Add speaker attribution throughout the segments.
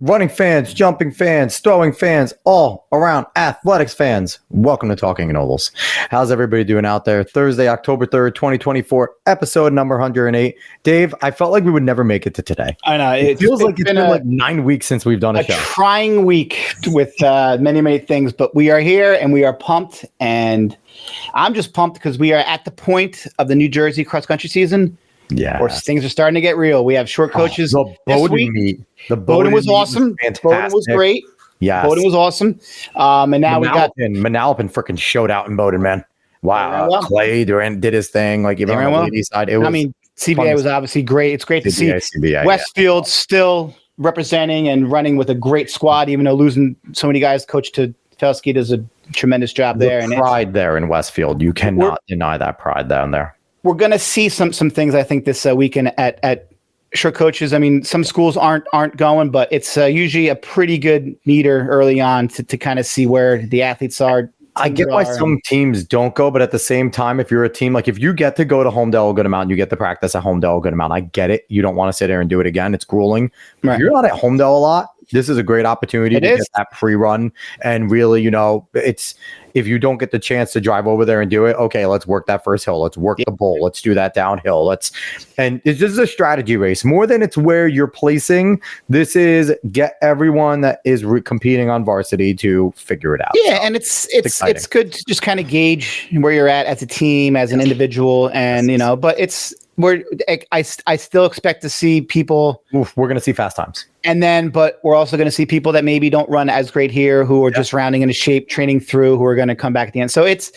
Speaker 1: Running fans, jumping fans, throwing fans, all around athletics fans. Welcome to Talking in Ovals. How's everybody doing out there? Thursday, October 3rd, 2024, episode number 108. Dave, I felt like we would never make it to today.
Speaker 2: I know.
Speaker 1: It feels like it's been like 9 weeks since we've done a show.
Speaker 2: Trying week with many things, but we are here and we are pumped. And I'm just pumped because we are at the point of the New Jersey cross-country season.
Speaker 1: Yeah,
Speaker 2: where things are starting to get real. We have short coaches.
Speaker 1: The Bowdoin meet.
Speaker 2: The Bowdoin was awesome. Bowdoin was great.
Speaker 1: Yeah,
Speaker 2: Bowdoin was awesome. And now we got
Speaker 1: Manalapan freaking showed out in Bowdoin, man. Wow, Clay did his thing. Like even on the ladies side, it was.
Speaker 2: I mean, CBA was obviously great. It's great to see Westfield still representing and running with a great squad, even though losing so many guys. Coach Tefelsky does a tremendous job there.
Speaker 1: And pride there in Westfield, you cannot deny that pride down there.
Speaker 2: We're going to see some things, I think, this weekend at short coaches. I mean, some schools aren't going, but it's usually a pretty good meter early on to kind of see where the athletes are.
Speaker 1: I get why some teams don't go, but at the same time, if you're a team, like if you get to go to Homedale a good amount, you get to practice at Homedale a good amount. I get it. You don't want to sit there and do it again. It's grueling. Right. If you're not at Homedale a lot, this is a great opportunity to get that pre-run. And really, it's if you don't get the chance to drive over there and do it, okay, let's work that first hill. Let's work the bowl. Let's do that downhill. And it's just a strategy race. More than it's where you're placing, this is get everyone that is competing on varsity to figure it out.
Speaker 2: Yeah, so, and it's good to just kind of gauge where you're at as a team, as an individual, and but I still expect to see people.
Speaker 1: We're going to see fast times.
Speaker 2: But we're also going to see people that maybe don't run as great here, who are just rounding into shape, training through, who are going to come back at the end. So it's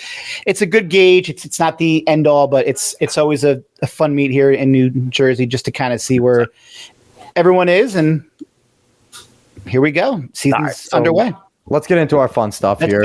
Speaker 2: a good gauge. It's not the end all, but it's always a fun meet here in New Jersey just to kind of see where everyone is. And here we go. Season's underway.
Speaker 1: Let's get into our fun stuff here.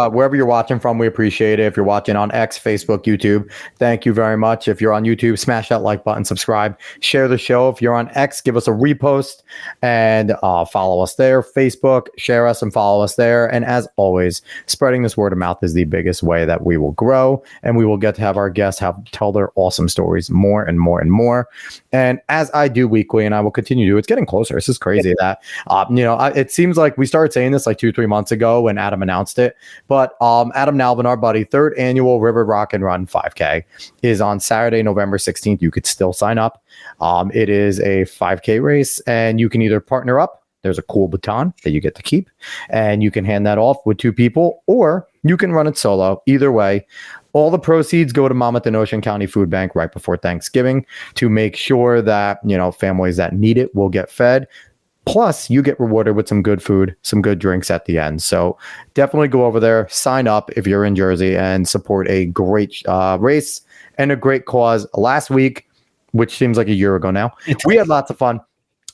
Speaker 1: Wherever you're watching from, we appreciate it. If you're watching on X, Facebook, YouTube, thank you very much. If you're on YouTube, smash that like button, subscribe, share the show. If you're on X, give us a repost and follow us there. Facebook, share us and follow us there. And as always, spreading this word of mouth is the biggest way that we will grow, and we will get to have our guests tell their awesome stories more and more and more. And as I do weekly, and I will continue to, it's getting closer. This is crazy that, it seems like we started saying this like 2-3 months ago when Adam announced it, but Adam Nalvin, our buddy, 3rd annual River Rock and Run 5K is on Saturday, November 16th. You could still sign up. It is a 5K race, and you can either partner up. There's a cool baton that you get to keep, and you can hand that off with 2 people, or you can run it solo. Either way, all the proceeds go to Monmouth and Ocean County Food Bank right before Thanksgiving to make sure that, families that need it will get fed. Plus, you get rewarded with some good food, some good drinks at the end. So definitely go over there, sign up if you're in Jersey, and support a great race and a great cause. Last week, which seems like a year ago now, we had lots of fun.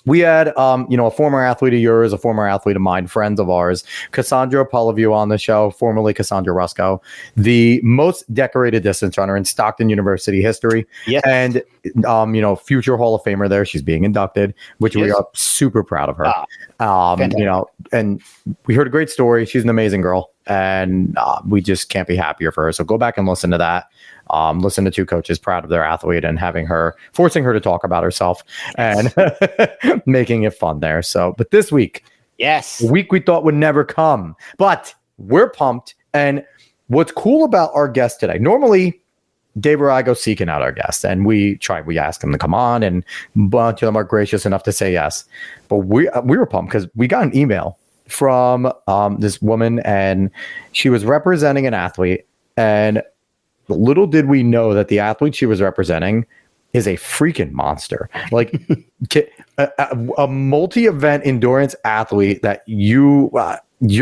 Speaker 1: We had, a former athlete of yours, a former athlete of mine, friends of ours, Cassandra Polaview on the show, formerly Cassandra Rusco, the most decorated distance runner in Stockton University history. Yes. And, future Hall of Famer there. She's being inducted, which we are super proud of her. And we heard a great story. She's an amazing girl, and we just can't be happier for her. So go back and listen to that. Listen to 2 coaches proud of their athlete and forcing her to talk about herself and making it fun there. So, but this week, a week we thought would never come, but we're pumped. And what's cool about our guest today, normally Dave or I go seeking out our guests, and we ask them to come on, and a bunch of them are gracious enough to say yes. But we were pumped because we got an email from this woman, and she was representing an athlete, and little did we know that the athlete she was representing is a freaking monster, like a multi-event endurance athlete that you're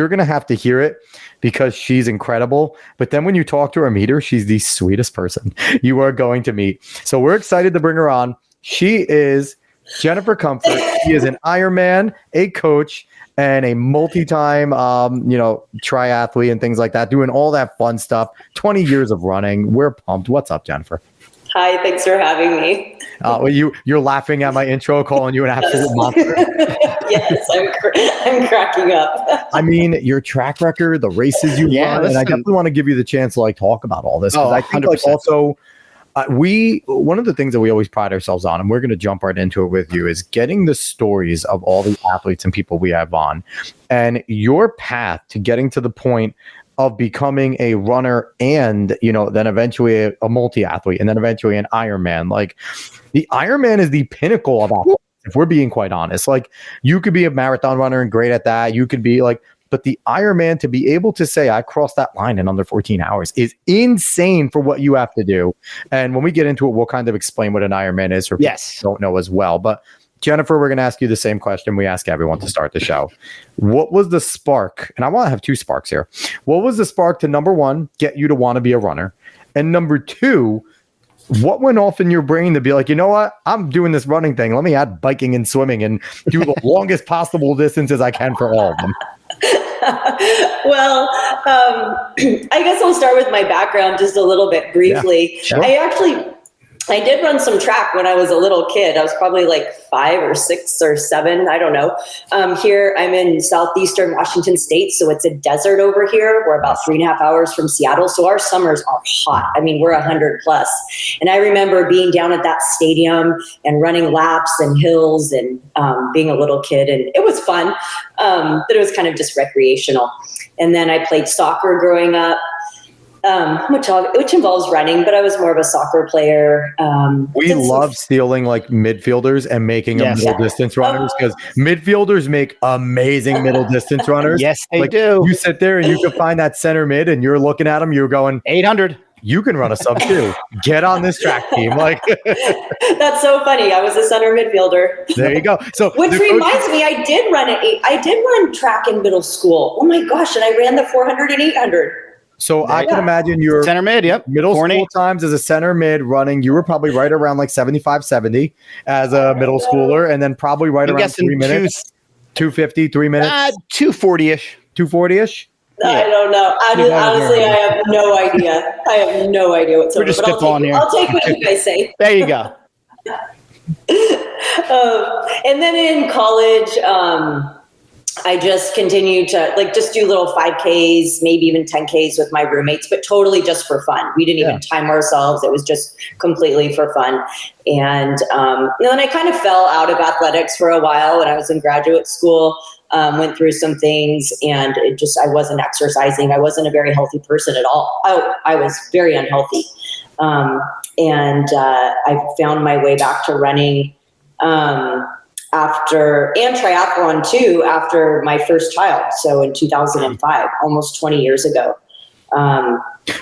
Speaker 1: going to have to hear it because she's incredible. But then when you talk to her, meet her, she's the sweetest person you are going to meet. So we're excited to bring her on. She is Jennifer Comfort. She is an Ironman, a coach, and a multi-time, triathlete and things like that, doing all that fun stuff. 20 years of running. We're pumped. What's up, Jennifer?
Speaker 3: Hi, thanks for having me.
Speaker 1: You're laughing at my intro, calling you an absolute monster.
Speaker 3: Yes, I'm cracking up.
Speaker 1: I mean, your track record, the races you run, and I definitely want to give you the chance to talk about all this. Because I think
Speaker 2: 100%.
Speaker 1: one of the things that we always pride ourselves on, and we're going to jump right into it with you, is getting the stories of all the athletes and people we have on, and your path to getting to the point of becoming a runner and, then eventually a multi-athlete and then eventually an Ironman. Like, the Ironman is the pinnacle of athletics, if we're being quite honest. Like, you could be a marathon runner and great at that. You could be like, but the Ironman, to be able to say I crossed that line in under 14 hours is insane for what you have to do. And when we get into it, we'll kind of explain what an Ironman is for people who don't know as well. But Jennifer, we're going to ask you the same question we ask everyone to start the show. What was the spark? And I want to have two sparks here. What was the spark to, number one, get you to want to be a runner? And number two, what went off in your brain to be like, you know what? I'm doing this running thing. Let me add biking and swimming and do the longest possible distances I can for all of them.
Speaker 3: Well, I guess I'll start with my background just a little bit briefly.
Speaker 1: Yeah, sure.
Speaker 3: I did run some track when I was a little kid. I was probably like 5 or 6 or 7. I don't know. Here I'm in southeastern Washington State, so it's a desert over here. We're about 3.5 hours from Seattle, so our summers are hot. I mean, we're 100 plus. And I remember being down at that stadium and running laps and hills and being a little kid, and it was fun, but it was kind of just recreational. And then I played soccer growing up. Which involves running, but I was more of a soccer player.
Speaker 1: We love stealing like midfielders and making them middle distance runners, because midfielders make amazing middle distance runners.
Speaker 2: Yes, they do.
Speaker 1: You sit there and you can find that center mid and you're looking at them, you're going
Speaker 2: 800.
Speaker 1: You can run a sub too. Get on this track team. Like,
Speaker 3: that's so funny. I was a center midfielder.
Speaker 1: There you go. So,
Speaker 3: which reminds me, I did run track in middle school. Oh my gosh. And I ran the 400 and 800.
Speaker 1: So I can imagine your
Speaker 2: center mid,
Speaker 1: middle school times as a center mid running. You were probably right around like 75, 70 as a middle schooler, and then probably right around 3 minutes, 250, 3 minutes,
Speaker 2: 240-ish,
Speaker 1: 240-ish.
Speaker 3: I don't know. Honestly, I have no idea. I have no idea whatsoever.
Speaker 2: We're just spitballing here.
Speaker 3: I'll take what you guys say.
Speaker 2: There you go.
Speaker 3: And then in college, I just continued to just do little 5Ks, maybe even 10Ks with my roommates, but totally just for fun. We didn't even time ourselves. It was just completely for fun. And then I kind of fell out of athletics for a while when I was in graduate school, went through some things, and I wasn't exercising. I wasn't a very healthy person at all. I was very unhealthy. And I found my way back to running and triathlon too, after my first child. So in 2005, almost 20 years ago.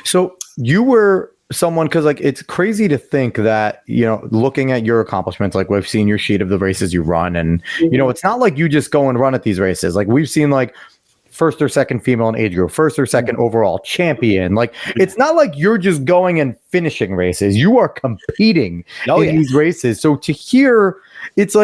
Speaker 1: So you were someone, because it's crazy to think that, looking at your accomplishments, like we've seen your sheet of the races you run, and, it's not like you just go and run at these races. Like we've seen first or second female in age group, first or second overall champion. It's not like you're just going and finishing races. You are competing in these races. So to hear, it's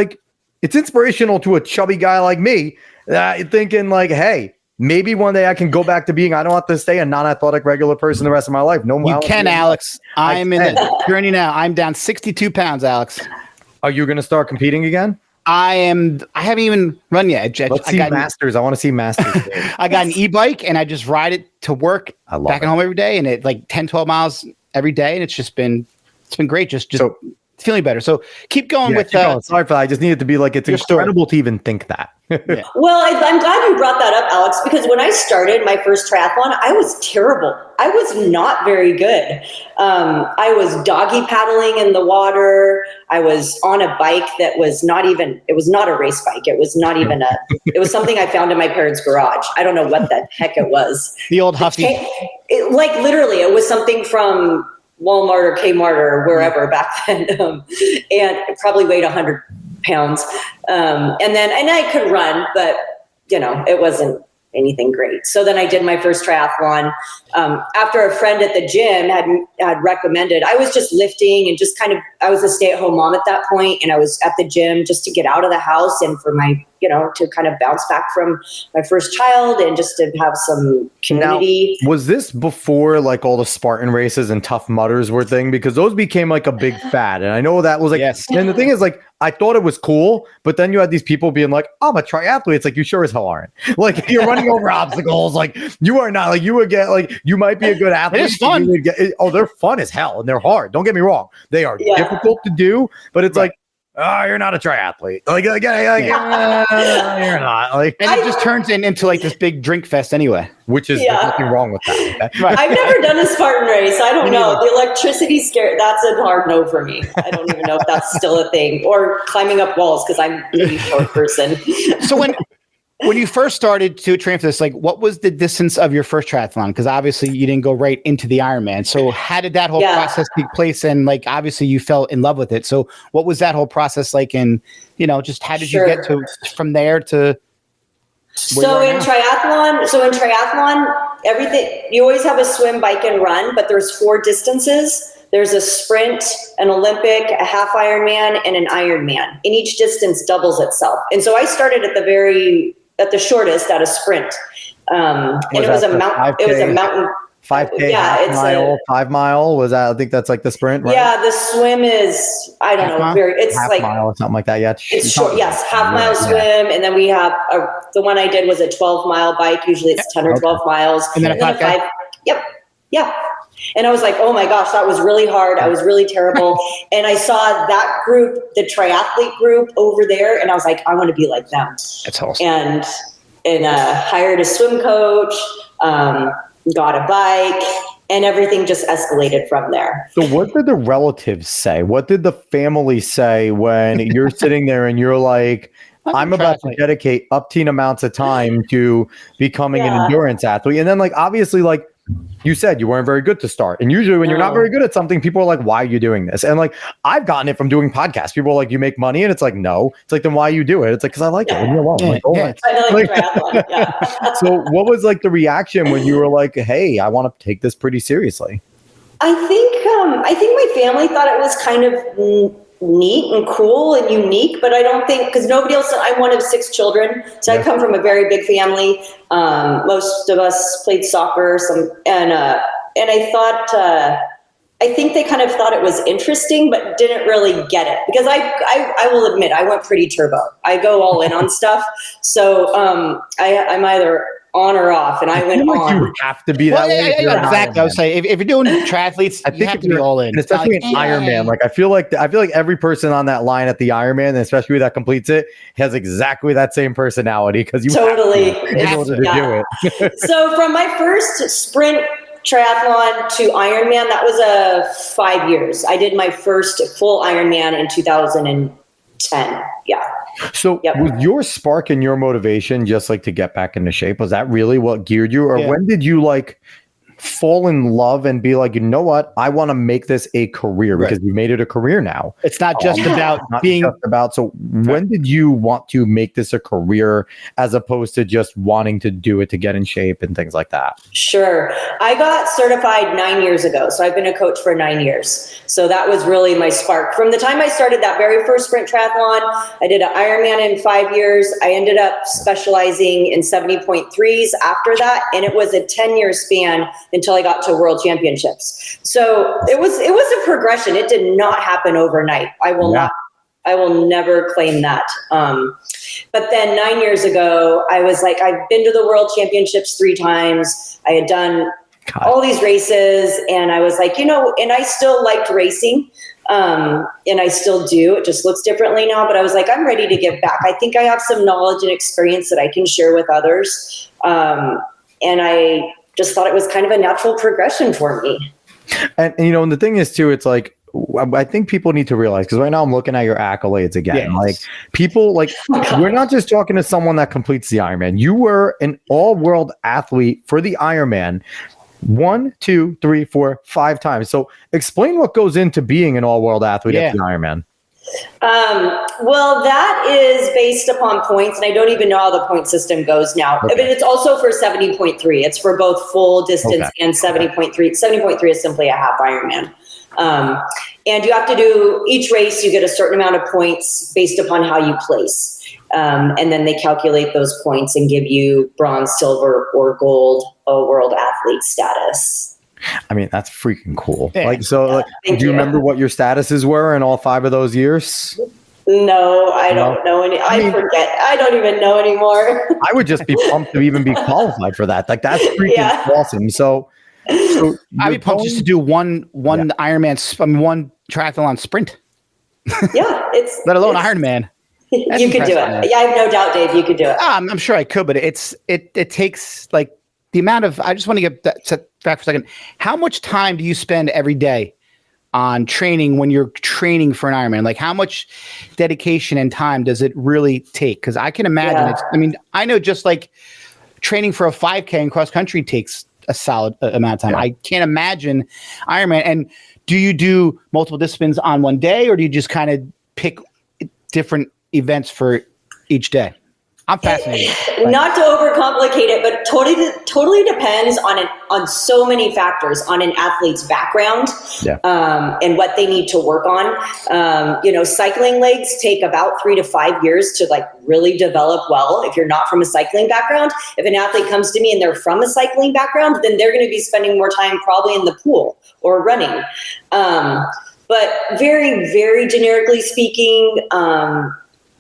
Speaker 1: inspirational to a chubby guy like me, thinking hey, maybe one day I can go back to being, I don't have to stay a non-athletic regular person the rest of my life. No,
Speaker 2: you can, Alex. I'm in the journey now. I'm down 62 pounds, Alex.
Speaker 1: Are you going to start competing again?
Speaker 2: I haven't even run yet.
Speaker 1: Let's see Masters. I want to see Masters.
Speaker 2: I got an e-bike and I just ride it to work back at home every day, and it 10, 12 miles every day. And it's been great. Just feeling better. So keep going with that.
Speaker 1: Sorry for that. I just needed to be it's incredible to even think that.
Speaker 3: Yeah. Well, I'm glad you brought that up, Alex, because when I started my first triathlon, I was terrible. I was not very good. I was doggy paddling in the water. I was on a bike that was it was not a race bike. It was not even it was something I found in my parents' garage. I don't know what the heck it was.
Speaker 2: The old Huffy.
Speaker 3: Literally, it was something from Walmart or Kmart or wherever back then, and it probably weighed 100 pounds. And I could run, but it wasn't anything great. So then I did my first triathlon after a friend at the gym had recommended. I was just lifting and I was a stay-at-home mom at that point, and I was at the gym just to get out of the house and for my to kind of bounce back from my first child and just to have some community.
Speaker 1: Now, was this before like all the Spartan races and Tough Mudders were thing? Because those became like a big fad. And I know that was like,
Speaker 2: yes.
Speaker 1: And the thing is like, I thought it was cool, but then you had these people being like, I'm a triathlete. It's like, you sure as hell aren't. Like, you're running over obstacles. Like, you are not. Like, you would get, like, you might be a good athlete.
Speaker 2: It's fun.
Speaker 1: They're fun as hell, and they're hard. Don't get me wrong. They are difficult to do, but it's like, oh, you're not a triathlete. You're not. Like,
Speaker 2: and it just turns into like this big drink fest anyway.
Speaker 1: Which is there's nothing wrong with that. Okay?
Speaker 3: Right. I've never done a Spartan race. I don't know. The electricity scare, that's a hard no for me. I don't even know if that's still a thing. Or climbing up walls because I'm a pretty short person.
Speaker 2: So when you first started to train for this, like what was the distance of your first triathlon? Because obviously you didn't go right into the Ironman. So how did that whole process take place? And like obviously you fell in love with it. So what was that whole process like? And just how did you get to from there to?
Speaker 3: So in triathlon, everything, you always have a swim, bike, and run, but there's 4 distances. There's a sprint, an Olympic, a half Ironman, and an Ironman. And each distance doubles itself. And so I started at the shortest at a sprint. And it was a mountain.
Speaker 1: 5K, mile, 5 mile. Was that? I think that's like the sprint, right?
Speaker 3: Yeah, the swim is, I don't know, it's
Speaker 1: half
Speaker 3: like
Speaker 1: mile or something like that. Yeah,
Speaker 3: it's short. Yes, half mile swim, and then we have the one I did was a 12-mile bike. Usually it's 10 or 12 miles,
Speaker 2: and then a 5.
Speaker 3: Yep, yeah. And I was like, oh my gosh, that was really hard. I was really terrible. And I saw that group, the triathlete group over there, and I was like, I want to be like them.
Speaker 2: That's awesome.
Speaker 3: And hired a swim coach. Got a bike, and everything just escalated from there.
Speaker 1: So what did the relatives say? What did the family say when you're sitting there and you're like, I'm about to dedicate upteen amounts of time to becoming an endurance athlete? And then like, obviously, like you said, you weren't very good to start. And usually when you're not very good at something, people are like, why are you doing this? And like, I've gotten it from doing podcasts. People are like, you make money? And it's like, no. It's like, then why you do it? It's like, because I like it. Leave me alone. So what was like the reaction when you were like, hey, I want to take this pretty seriously?
Speaker 3: I think my family thought it was kind of neat and cool and unique, but I don't think, because nobody else, I'm one of 6 children, so I come from a very big family. Most of us played soccer, and I thought, I think they kind of thought it was interesting, but didn't really get it, because I will admit, I went pretty turbo. I go all in on stuff. So I'm either on or off, and I went on.
Speaker 1: You have to be that way.
Speaker 2: Exactly. I would say if you're doing triathletes, you have to be all in.
Speaker 1: And especially an Ironman. Like I feel like every person on that line at the Ironman, and especially that completes it, has exactly that same personality, because you
Speaker 3: totally
Speaker 1: in order to do it.
Speaker 3: So from my first sprint triathlon to Ironman, that was 5 years. I did my first full Ironman in 2010. Yeah.
Speaker 1: So was your spark and your motivation just like to get back into shape? Was that really what geared you? Or when did you like fall in love and be like, you know what, I want to make this a career, because you made it a career now.
Speaker 2: It's not just about being
Speaker 1: just about. So when did you want to make this a career as opposed to just wanting to do it to get in shape and things like that?
Speaker 3: Sure. I got certified 9 years ago. So I've been a coach for 9 years. So that was really my spark. From the time I started that very first sprint triathlon, I did an Ironman in 5 years. I ended up specializing in 70.3s after that. And it was a 10-year span until I got to World Championships. So it was a progression. It did not happen overnight. I will never claim that. But then 9 years ago, I was like, I've been to the World Championships 3 times. I had done all these races, and I was like, and I still liked racing. And I still do. It just looks differently now, but I was like, I'm ready to give back. I think I have some knowledge and experience that I can share with others. And I just thought it was kind of a natural progression for me.
Speaker 1: And and the thing is too, it's like, I think people need to realize, because right now I'm looking at your accolades again. Like people, like we're not just talking to someone that completes the Ironman. You were an all-world athlete for the Ironman 1, 2, 3, 4, 5 times. So explain what goes into being an all-world athlete at the Ironman.
Speaker 3: Well, that is based upon points, and I don't even know how the point system goes now. But it's also for 70.3. It's for both full distance and 70.3. 70.3 is simply a half Ironman. And you have to do each race, you get a certain amount of points based upon how you place. And then they calculate those points and give you bronze, silver, or gold world athlete status.
Speaker 1: I mean, that's freaking cool.
Speaker 2: Yeah.
Speaker 1: Do you remember what your statuses were in all 5 of those years?
Speaker 3: No, I don't know any. I forget. I don't even know anymore.
Speaker 1: I would just be pumped to even be qualified for that. Like, that's freaking awesome. So
Speaker 2: I'd be pumped just to do one Ironman, one triathlon sprint.
Speaker 3: Yeah,
Speaker 2: let alone Ironman.
Speaker 3: You could do it. Yeah, I have no doubt, Dave. You could do it.
Speaker 2: I'm sure I could, but it takes like the amount of. I just want to get that set back for a second. How much time do you spend every day on training when you're training for an Ironman? Like, how much dedication and time does it really take? Because I can imagine I know just like training for a 5K in cross country takes a solid amount of time. I can't imagine Ironman. And do you do multiple disciplines on one day, or do you just kind of pick different events for each day? I'm fascinated.
Speaker 3: Not to overcomplicate it, but totally depends on so many factors, on an athlete's background, and what they need to work on. Cycling legs take about 3 to 5 years to like really develop well. If you're not from a cycling background, if an athlete comes to me and they're from a cycling background, then they're going to be spending more time probably in the pool or running. But very, very generically speaking,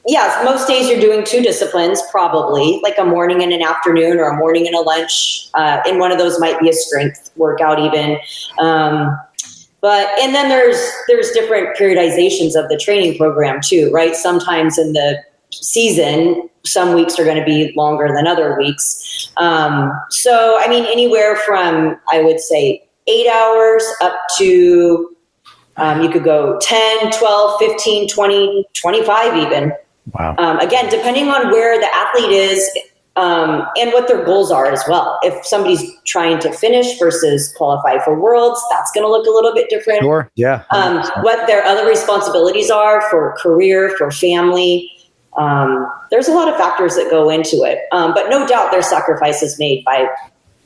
Speaker 3: yes, most days you're doing 2 disciplines, probably like a morning and an afternoon, or a morning and a lunch. And one of those might be a strength workout even. And then there's different periodizations of the training program too, right? Sometimes in the season, some weeks are going to be longer than other weeks. So, I mean, anywhere from, I would say 8 hours up to, you could go 10, 12, 15, 20, 25 even.
Speaker 1: Wow.
Speaker 3: Again, depending on where the athlete is and what their goals are as well. If somebody's trying to finish versus qualify for worlds, that's going to look a little bit different.
Speaker 1: Sure. Yeah.
Speaker 3: What their other responsibilities are for career, for family. There's a lot of factors that go into it. But no doubt there's sacrifices made by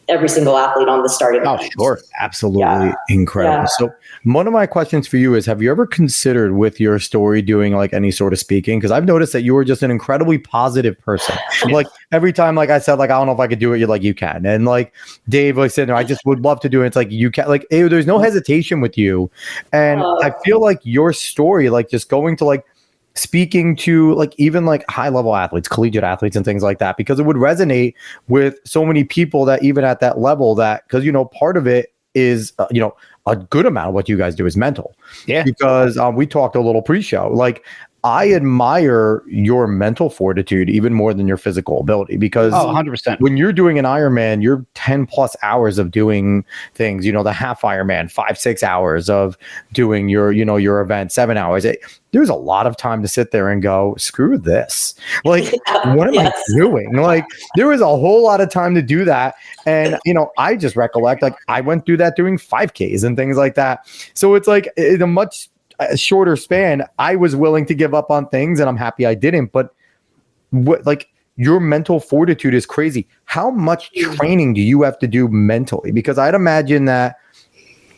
Speaker 3: every single athlete on the starting line.
Speaker 2: Oh, sure.
Speaker 1: Absolutely incredible. Yeah. So one of my questions for you is, have you ever considered with your story doing like any sort of speaking? Because I've noticed that you were just an incredibly positive person. Like every time, like I said, like, I don't know if I could do it. You're like, you can. And like Dave, like said, no, I just would love to do it. It's like, you can, like, there's no hesitation with you. And I feel like your story, like just going to like, speaking to like even like high level athletes, collegiate athletes and things like that, because it would resonate with so many people that even at that level, that because, part of it is, a good amount of what you guys do is mental. Yeah. Because we talked a little pre-show, like I admire your mental fortitude even more than your physical ability, because
Speaker 2: 100%.
Speaker 1: When you're doing an Ironman, you're 10 plus hours of doing things, the half Ironman, 5-6 hours of doing your event, 7 hours. There's a lot of time to sit there and go, screw this. Like, what am I doing? Like, there was a whole lot of time to do that. And, I just recollect, like, I went through that doing 5Ks and things like that. So it's like in a much shorter span, I was willing to give up on things, and I'm happy I didn't. But like, your mental fortitude is crazy. How much training do you have to do mentally? Because I'd imagine that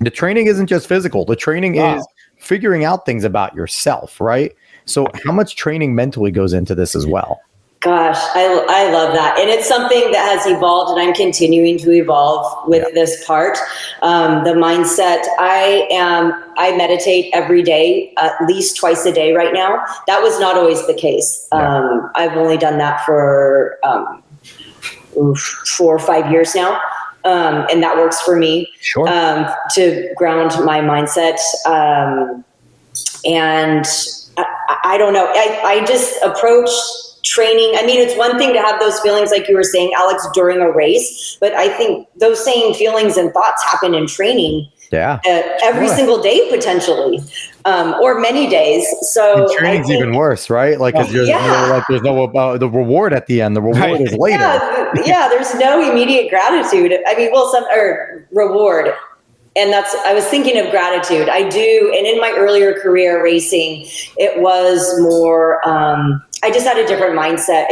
Speaker 1: the training isn't just physical. The training is figuring out things about yourself, right? So how much training mentally goes into this as well?
Speaker 3: Gosh, I love that. And it's something that has evolved, and I'm continuing to evolve with this part. The mindset, I meditate every day, at least twice a day right now. That was not always the case. I've only done that for 4 or 5 years now. And that works for me. Sure. To ground my mindset. And I don't know. I just approach training. I mean, it's one thing to have those feelings, like you were saying, Alex, during a race, but I think those same feelings and thoughts happen in training every single day, potentially, or many days. So
Speaker 1: and training's even worse, right? Like, there's no the reward at the end. The reward is later.
Speaker 3: There's no immediate gratitude. I mean, reward. And I was thinking of gratitude. I do. And in my earlier career racing, it was more, I just had a different mindset.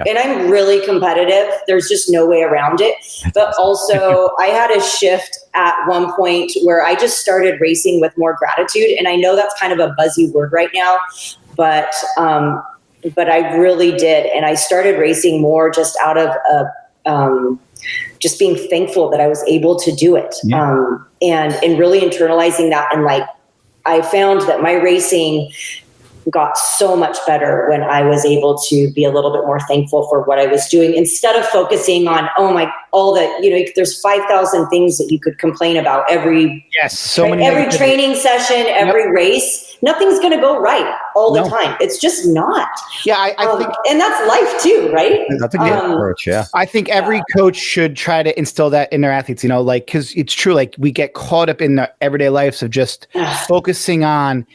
Speaker 3: And I'm really competitive. There's just no way around it. But also I had a shift at one point where I just started racing with more gratitude. And I know that's kind of a buzzy word right now, but but I really did. And I started racing more just out of just being thankful that I was able to do it.
Speaker 2: Yeah.
Speaker 3: And really internalizing that. And like, I found that my racing got so much better when I was able to be a little bit more thankful for what I was doing, instead of focusing on, there's 5,000 things that you could complain about every training session, every race. Nothing's going to go right all the time. It's just not.
Speaker 2: Yeah, I think,
Speaker 3: and that's life too, right?
Speaker 1: That's a good approach. Yeah,
Speaker 2: I think every coach should try to instill that in their athletes. Because it's true. Like, we get caught up in the everyday lives of just focusing on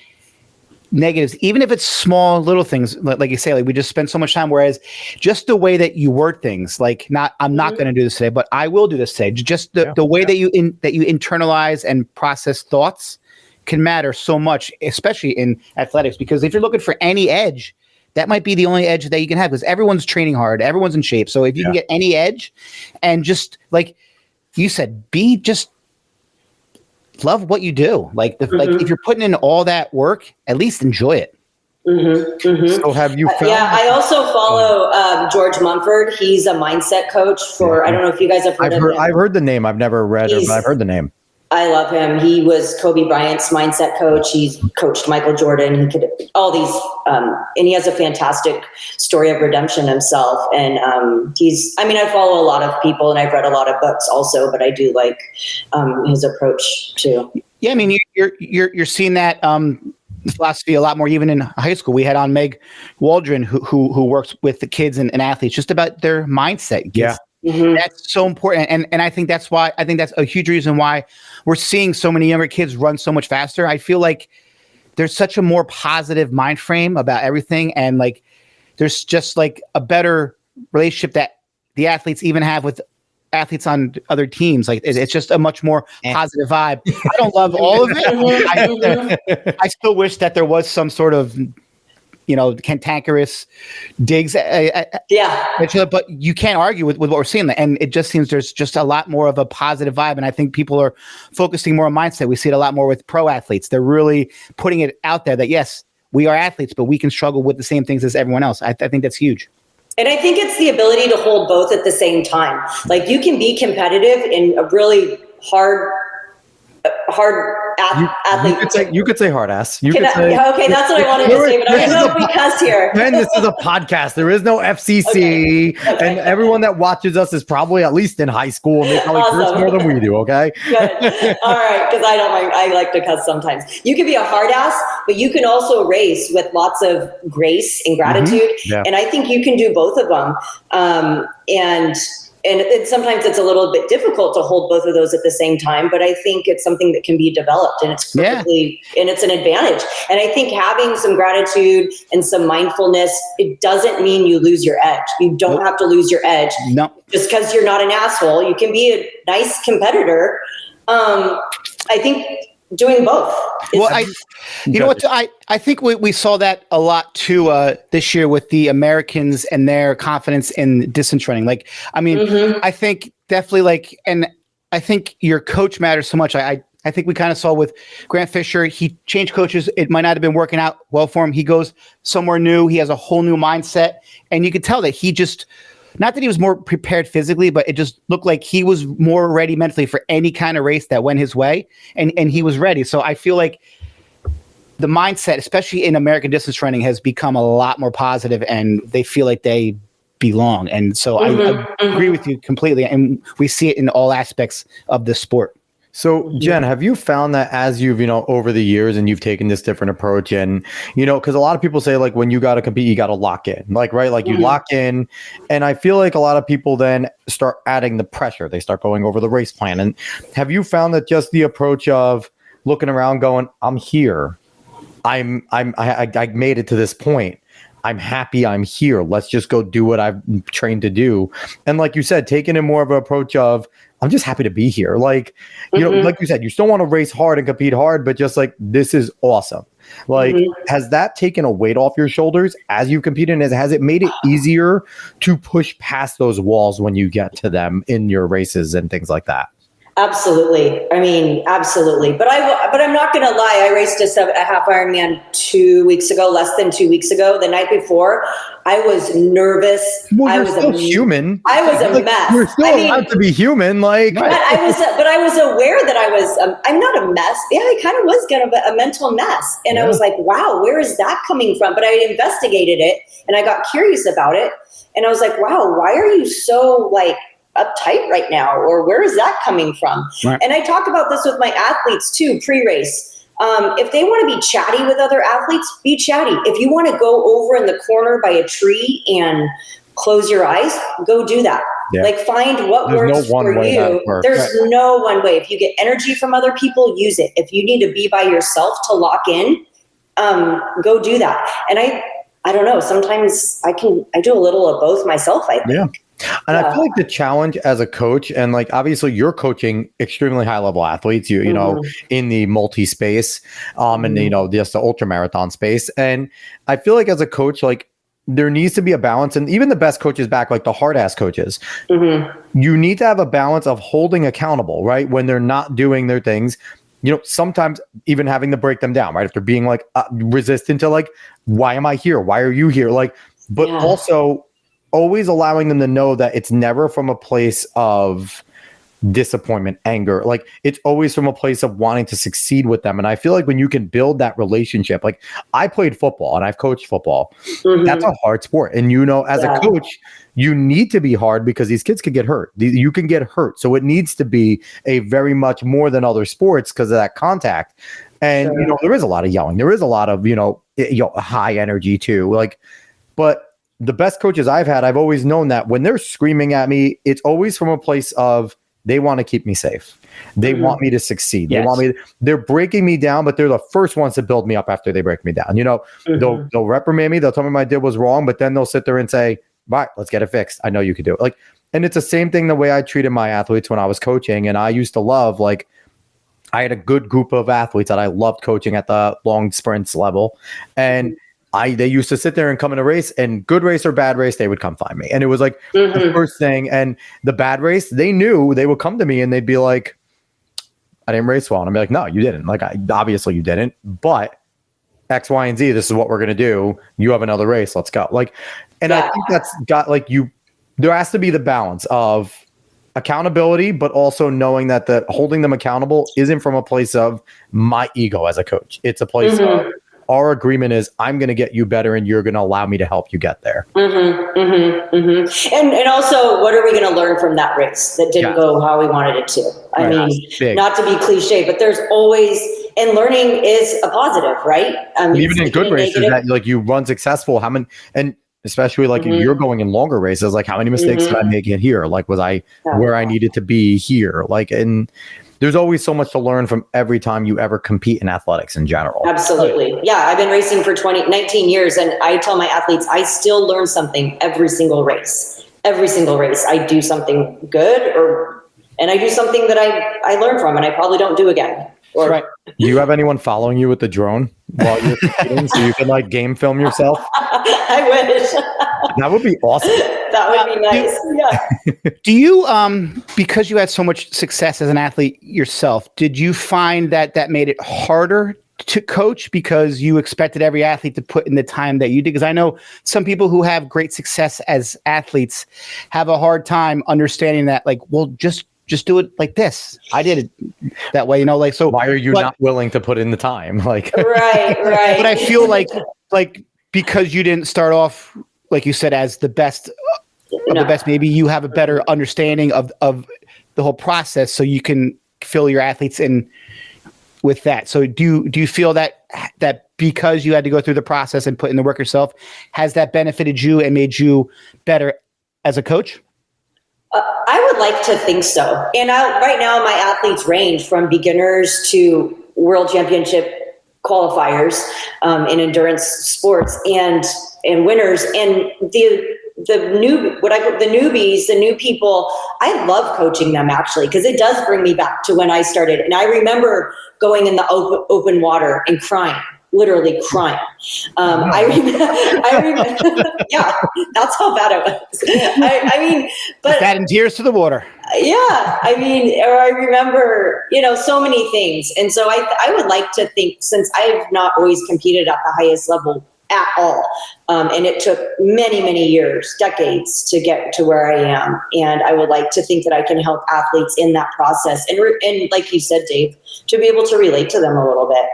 Speaker 2: negatives, even if it's small little things, like you say, like we just spend so much time, whereas just the way that you word things, like I'm not going to do this today, but I will do this today. Just the way that you internalize and process thoughts can matter so much, especially in athletics, because if you're looking for any edge, that might be the only edge that you can have, because everyone's training hard, everyone's in shape. So if you can get any edge, and just like you said, just love what you do. Like if you're putting in all that work, at least enjoy it.
Speaker 1: So have you found?
Speaker 3: I also follow George Mumford. He's a mindset coach for. I don't know if you guys have heard of him.
Speaker 1: I've heard the name. I've never read it, but I've heard the name.
Speaker 3: I love him. He was Kobe Bryant's mindset coach. He's coached Michael Jordan. He could all these, and he has a fantastic story of redemption himself. And I follow a lot of people, and I've read a lot of books also, but I do like his approach too.
Speaker 2: Yeah, I mean, you're seeing that philosophy a lot more even in high school. We had on Meg Waldron, who works with the kids and athletes, just about their mindset.
Speaker 1: Yeah.
Speaker 2: That's so important. And I think that's a huge reason why we're seeing so many younger kids run so much faster. I feel like there's such a more positive mind frame about everything. And like, there's just like a better relationship that the athletes even have with athletes on other teams. Like it's just a much more positive vibe. I don't love all of it. I still wish that there was some sort of, cantankerous digs. But you can't argue with what we're seeing. And it just seems there's just a lot more of a positive vibe. And I think people are focusing more on mindset. We see it a lot more with pro athletes. They're really putting it out there that, yes, we are athletes, but we can struggle with the same things as everyone else. I think that's huge.
Speaker 3: And I think it's the ability to hold both at the same time. Like, you can be competitive in a really hard athlete.
Speaker 1: You could say hard ass.
Speaker 3: Okay, that's what I wanted to say, but I don't know if we cuss here.
Speaker 1: Man, this is a podcast. There is no FCC, okay. And everyone that watches us is probably at least in high school, and they probably curse more than we do. Okay.
Speaker 3: Good. All right, because I don't mind. I like to cuss sometimes. You can be a hard ass, but you can also race with lots of grace and gratitude. And I think you can do both of them. And sometimes it's a little bit difficult to hold both of those at the same time, but I think it's something that can be developed, and it's perfectly, and it's an advantage. And I think having some gratitude and some mindfulness, it doesn't mean you lose your edge. You don't have to lose your edge.
Speaker 2: No.
Speaker 3: Just because you're not an asshole. You can be a nice competitor. I think doing both.
Speaker 2: Well, I think we saw that a lot too this year with the Americans and their confidence in distance running. Like, I mean, I think definitely and I think your coach matters so much. I think we kind of saw with Grant Fisher, he changed coaches. It might not have been working out well for him. He goes somewhere new. He has a whole new mindset, and you could tell that he just, not that he was more prepared physically, but it just looked like he was more ready mentally for any kind of race that went his way. And he was ready. So I feel like the mindset, especially in American distance running, has become a lot more positive, and they feel like they belong. And so I agree with you completely. And we see it in all aspects of the sport.
Speaker 1: So, Jen, have you found that as you've, over the years, and you've taken this different approach, and, because a lot of people say, like, when you got to compete, you got to lock in, like, right? Like, you lock in. And I feel like a lot of people then start adding the pressure. They start going over the race plan. And have you found that just the approach of looking around going, I'm here, I made it to this point, I'm happy I'm here, let's just go do what I've trained to do. And like you said, taking in more of an approach of, I'm just happy to be here. Like, like you said, you still want to race hard and compete hard, but just like, this is awesome. Like, has that taken a weight off your shoulders as you compete? And has it made it easier to push past those walls when you get to them in your races and things like that?
Speaker 3: Absolutely. I mean, absolutely. But I'm not going to lie. I raced a half Ironman 2 weeks ago, less than 2 weeks ago. The night before, I was nervous.
Speaker 1: Well,
Speaker 3: I
Speaker 1: you're
Speaker 3: was
Speaker 1: still human.
Speaker 3: I was a mess.
Speaker 1: You're still allowed to be human. Like,
Speaker 3: but I was aware that I was. I'm not a mess. Yeah, I kind of was kind of a mental mess, and I was like, wow, where is that coming from? But I investigated it, and I got curious about it, and I was like, wow, why are you so like uptight right now, or where is that coming from? Right. And I talk about this with my athletes too, pre-race. If they want to be chatty with other athletes, be chatty. If you want to go over in the corner by a tree and close your eyes, go do that. Yeah. Like find what works for you. There's no one way. If you get energy from other people, use it. If you need to be by yourself to lock in, go do that. And I don't know, sometimes I do a little of both myself, I think.
Speaker 1: Yeah. And I feel like the challenge as a coach, and like obviously you're coaching extremely high level athletes, you know, in the multi space, and you know, just the ultra marathon space. And I feel like as a coach, like there needs to be a balance, and even the best coaches back, like the hard ass coaches, you need to have a balance of holding accountable, right? When they're not doing their things, you know, sometimes even having to break them down, right? If they're being like resistant to like, why am I here? Why are you here? Like, but also always allowing them to know that it's never from a place of disappointment, anger. Like it's always from a place of wanting to succeed with them. And I feel like when you can build that relationship, like I played football and I've coached football. That's a hard sport. And you know, as a coach, you need to be hard because these kids could get hurt. You can get hurt. So it needs to be a very much more than other sports because of that contact. And, you know, there is a lot of yelling. There is a lot of, you know, high energy too. Like, but the best coaches I've had, I've always known that when they're screaming at me, it's always from a place of they want to keep me safe. They want me to succeed. They want me. They're breaking me down, but they're the first ones to build me up after they break me down. You know, they'll reprimand me. They'll tell me what I did was wrong, but then they'll sit there and say, "Right, let's get it fixed. I know you can do it." Like, and it's the same thing the way I treated my athletes when I was coaching. And I used to love, like, I had a good group of athletes that I loved coaching at the long sprints level, and they used to sit there and come in a race, and good race or bad race, they would come find me. And it was like the first thing. And the bad race, they knew they would come to me and they'd be like, I didn't race well. And I'd be like, no, you didn't. Like, obviously you didn't, but X, Y, and Z, this is what we're going to do. You have another race. Let's go. Like, and I think that's got like there has to be the balance of accountability, but also knowing that holding them accountable isn't from a place of my ego as a coach. It's a place of, our agreement is I'm going to get you better and you're going to allow me to help you get there. And
Speaker 3: also, what are we going to learn from that race that didn't go how we wanted it to? I mean, not to be cliche, but there's always, and learning is a positive, right?
Speaker 1: Even in good races that like you run successful, how many, and especially like if you're going in longer races, like how many mistakes did I make it here? Like was I where I needed to be here? Like, and there's always so much to learn from every time you ever compete in athletics in general.
Speaker 3: Absolutely. Yeah. I've been racing for 19 years and I tell my athletes, I still learn something every single race. Every single race. I do something good and I do something that I learn from and I probably don't do again.
Speaker 1: Do you have anyone following you with the drone while you're competing so you can like game film yourself?
Speaker 3: I wish.
Speaker 1: That would be awesome.
Speaker 3: That would be nice.
Speaker 2: Do you, because you had so much success as an athlete yourself, did you find that made it harder to coach because you expected every athlete to put in the time that you did? Because I know some people who have great success as athletes have a hard time understanding that, like, well, just do it like this. I did it that way, you know, like, so
Speaker 1: why are you not willing to put in the time? Like,
Speaker 3: right.
Speaker 2: But I feel like because you didn't start off, like you said, as the best of the best, maybe you have a better understanding of the whole process so you can fill your athletes in with that. So do you feel that because you had to go through the process and put in the work yourself, has that benefited you and made you better as a coach?
Speaker 3: I would like to think so. And right now my athletes range from beginners to world championship qualifiers in endurance sports and winners. And the newbies, the new people, I love coaching them actually, because it does bring me back to when I started. And I remember going in the open water and crying. Literally crying. I remember, yeah, that's how bad it was. I mean, but
Speaker 2: that and tears to the water.
Speaker 3: Yeah, I mean, or I remember, so many things. And so I would like to think, since I've not always competed at the highest level at all, and it took many, many years, decades to get to where I am. And I would like to think that I can help athletes in that process. And like you said, Dave, to be able to relate to them a little bit,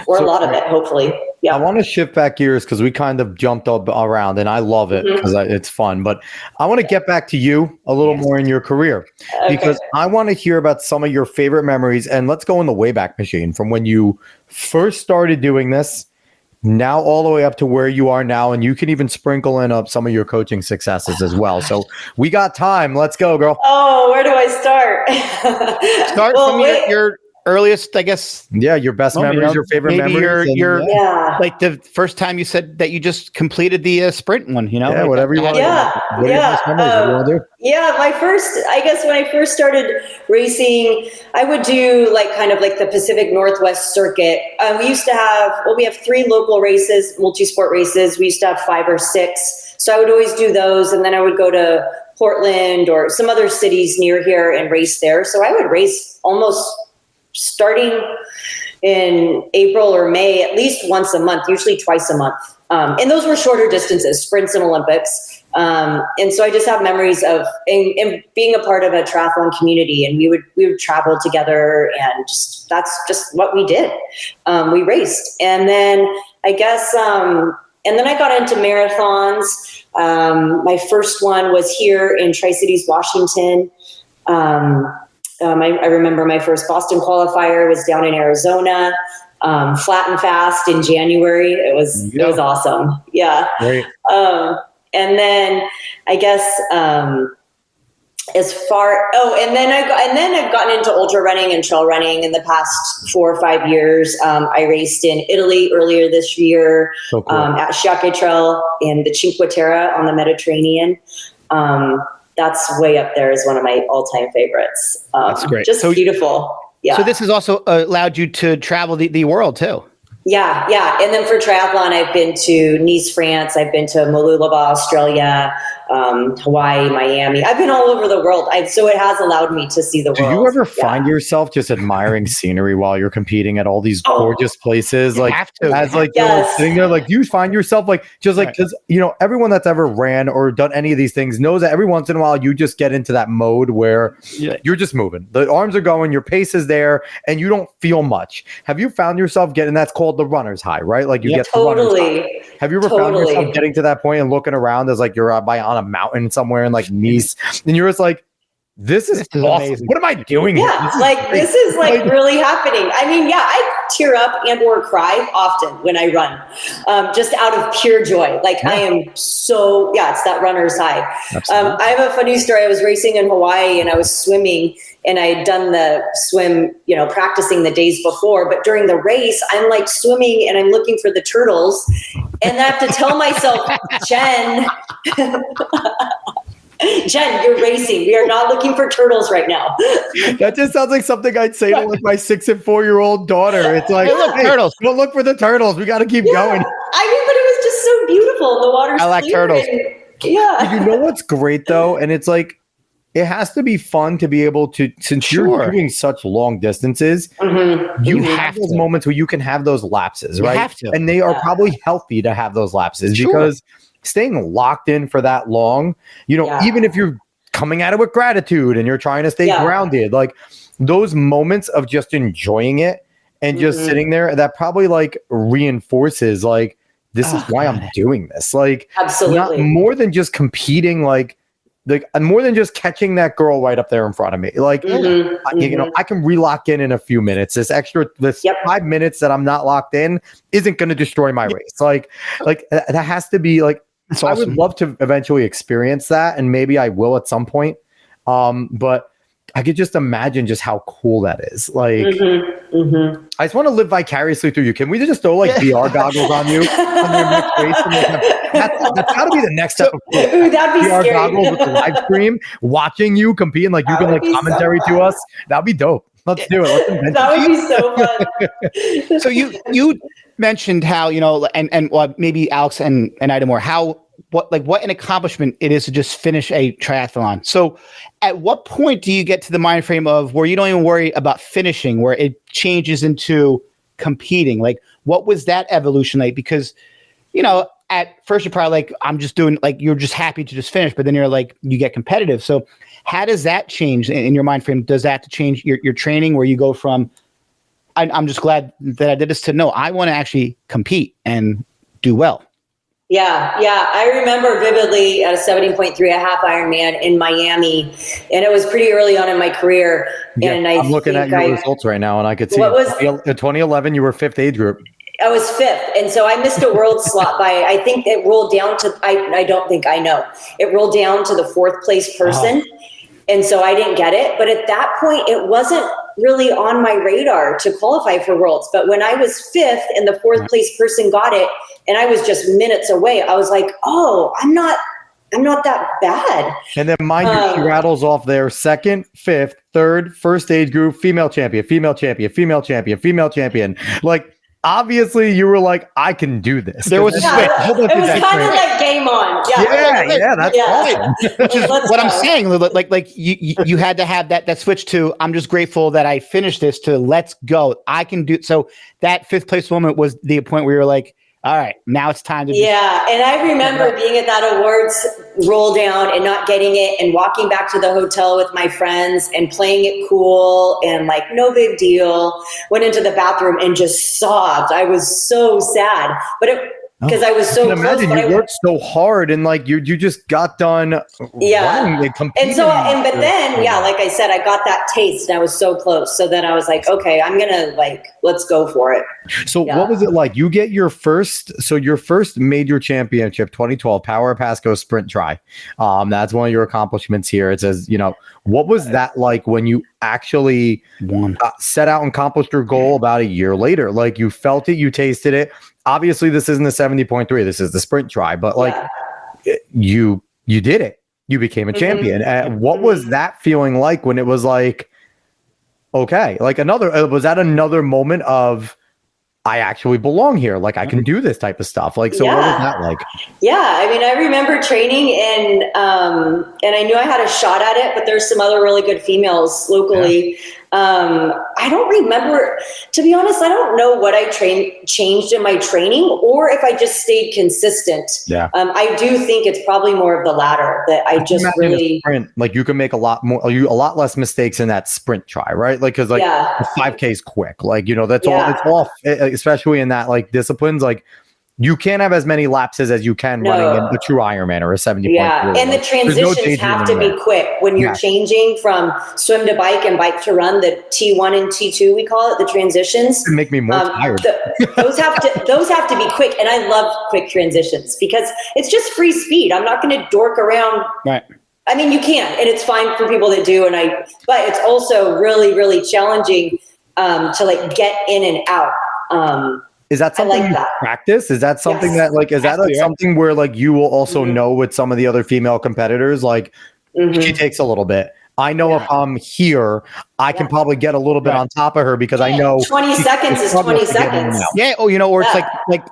Speaker 3: or a lot of it, hopefully. Yeah.
Speaker 1: I want to shift back gears because we kind of jumped up around, and I love it because it's fun. But I want to get back to you a little more in your career, because I want to hear about some of your favorite memories. And let's go in the Wayback Machine from when you first started doing this, now all the way up to where you are now. And you can even sprinkle in up some of your coaching successes as well. So we got time. Let's go, girl.
Speaker 3: Oh, where do I start?
Speaker 2: Start from your earliest, I guess.
Speaker 1: Yeah, your best memories, your favorite memories.
Speaker 2: Your like the first time you said that you just completed the sprint one,
Speaker 1: Yeah,
Speaker 2: like
Speaker 1: whatever you want. What are your best memories? What do you want to do?
Speaker 3: Yeah, I guess when I first started racing, I would do kind of the Pacific Northwest circuit. We used to we have 3 local races, multi-sport races. We used to have 5 or 6. So I would always do those. And then I would go to Portland or some other cities near here and race there. So I would race almost starting in April or May, at least once a month, usually twice a month. And those were shorter distances, sprints and Olympics. And so I just have memories of and being a part of a triathlon community, and we would travel together, and that's just what we did. We raced. And then I guess, and then I got into marathons. My first one was here in Tri-Cities, Washington. I remember my first Boston qualifier was down in Arizona, flat and fast in January. It was awesome. Yeah.
Speaker 1: Great.
Speaker 3: And then I guess, and then I've gotten into ultra running and trail running in the past 4 or 5 years. I raced in Italy earlier this year,
Speaker 1: so cool.
Speaker 3: At Sciacca Trail in the Cinque Terre on the Mediterranean. That's way up there as one of my all-time favorites.
Speaker 2: That's great.
Speaker 3: Just beautiful. Yeah.
Speaker 2: So this has also allowed you to travel the world too.
Speaker 3: Yeah. And then for triathlon, I've been to Nice, France. I've been to Mooloolaba, Australia, Hawaii, Miami. I've been all over the world. So it has allowed me to see the world.
Speaker 1: Do you ever find yourself just admiring scenery while you're competing at all these gorgeous places?
Speaker 2: You have to.
Speaker 1: As you're sitting there, do you find yourself because everyone that's ever ran or done any of these things knows that every once in a while you just get into that mode where you're just moving. The arms are going, your pace is there, and you don't feel much. Have you found yourself that's called the runner's high, right? Like you get the runner's high. Have you ever found yourself getting to that point and looking around as you're on a mountain somewhere in Nice, and you're just this is awesome. Amazing. What am I doing?
Speaker 3: Yeah, this is really happening. I mean, I tear up and or cry often when I run, just out of pure joy. I am so, it's that runner's high. I have a funny story. I was racing in Hawaii and I was swimming, and I had done the swim, practicing the days before. But during the race, I'm swimming and I'm looking for the turtles. And I have to tell myself, Jen, you're racing. We are not looking for turtles right now.
Speaker 1: That just sounds like something I'd say to my 6 and 4-year-old daughter. It's
Speaker 2: look, turtles.
Speaker 1: Don't look for the turtles. We got to keep going.
Speaker 3: I mean, but it was just so beautiful. The water's
Speaker 2: I like
Speaker 3: clear
Speaker 2: turtles.
Speaker 1: You know what's great though? And it's it has to be fun to be able to, since you're doing such long distances, you have those moments where you can have those lapses, right?
Speaker 2: You have to.
Speaker 1: And they are probably healthy to have those lapses because staying locked in for that long, even if you're coming at it with gratitude and you're trying to stay grounded, those moments of just enjoying it and just sitting there, that probably reinforces this is why I'm doing this.
Speaker 3: Absolutely.
Speaker 1: Not more than just competing, more than just catching that girl right up there in front of me. I can relock in a few minutes. This 5 minutes that I'm not locked in isn't going to destroy my race. That has to be
Speaker 2: awesome.
Speaker 1: I would love to eventually experience that, and maybe I will at some point. But I could just imagine just how cool that is. I just want to live vicariously through you. Can we just throw VR goggles on you on your next race? That's got to be the next step of cool.
Speaker 3: That'd be
Speaker 1: VR
Speaker 3: scary.
Speaker 1: goggles with the live stream, watching you compete, and you can commentary to us. That'd be dope. Let's do it.
Speaker 3: That would be so fun.
Speaker 2: So you mentioned how and maybe Alex and Ida Moore, how what an accomplishment it is to just finish a triathlon. So at what point do you get to the mind frame of where you don't even worry about finishing, where it changes into competing? Like, what was that evolution like? Because, at first you're probably like, I'm just doing, like, you're just happy to just finish, but then you're like, you get competitive. So how does that change in your mind frame? Does that have to change your training, where you go from, I'm just glad that I did this, to no, I want to actually compete and do well?
Speaker 3: Yeah. I remember vividly at a 70.3, a half Ironman in Miami, and it was pretty early on in my career.
Speaker 1: Yeah,
Speaker 3: and
Speaker 1: I'm looking at your results right now, and I could see in 2011 you were 5th age group.
Speaker 3: I was 5th, and so I missed a world slot by, I think it rolled down to, I don't think I know. It rolled down to the 4th place person, and so I didn't get it. But at that point, it wasn't really on my radar to qualify for Worlds. But when I was 5th and the 4th place person got it, and I was just minutes away, I was like, oh, I'm not that bad.
Speaker 1: And then mind you, she rattles off there 2nd, 5th, 3rd, 1st age group, female champion. Like, obviously you were like, I can do this.
Speaker 2: There was a switch.
Speaker 3: It was kind of like game on.
Speaker 1: Yeah, that's awesome.
Speaker 2: Which is what I'm saying. Like you had to have that switch to, I'm just grateful that I finished this, to let's go. I can do. So that 5th place moment was the point where you're like, all right, now it's time to.
Speaker 3: Yeah, and I remember being at that awards roll down and not getting it, and walking back to the hotel with my friends and playing it cool and like, no big deal. Went into the bathroom and just sobbed. I was so sad, but because I was so close.
Speaker 1: Imagine you worked so hard, and like you just got done.
Speaker 3: But then like I said, I got that taste, and I was so close. So then I was like, okay, I'm gonna let's go for it.
Speaker 1: So what was it like? You get your first major championship, 2012 Power Pasco Sprint Tri. That's one of your accomplishments here. It says, what was that like when you actually set out and accomplished your goal about a year later? Like, you felt it, you tasted it. Obviously, this isn't the 70.3. This is the Sprint Tri, but you did it. You became a champion. What was that feeling like when it was like, okay, like was that another moment of, I actually belong here. Like, I can do this type of stuff. Like, so what was that like? Yeah.
Speaker 3: I mean, I remember training and I knew I had a shot at it, but there's some other really good females locally. Yeah. I don't remember, to be honest, I don't know what I changed in my training, or if I just stayed consistent.
Speaker 1: Yeah.
Speaker 3: I do think it's probably more of the latter, that I just really
Speaker 1: sprint, like, you can make a lot less mistakes in that Sprint Tri, right? Like, cause the 5K is quick. Like, that's all, it's all, especially in that like disciplines, like, you can't have as many lapses as you can running in the true Ironman or a 70.
Speaker 3: Yeah, and the transitions have to be quick when you're changing from swim to bike and bike to run. The T1 and T2, we call it, the transitions.
Speaker 1: It make me more tired.
Speaker 3: Those have to be quick, and I love quick transitions because it's just free speed. I'm not going to dork around.
Speaker 2: Right.
Speaker 3: I mean, you can, and it's fine for people that do, but it's also really, really challenging to like get in and out.
Speaker 1: Is that something you practice? Is that something that like, is that something where like you will also know with some of the other female competitors, like she takes a little bit. I know if I'm here, I can probably get a little bit on top of her because I know
Speaker 3: 20 seconds is 20 seconds.
Speaker 2: Yeah. Oh, or it's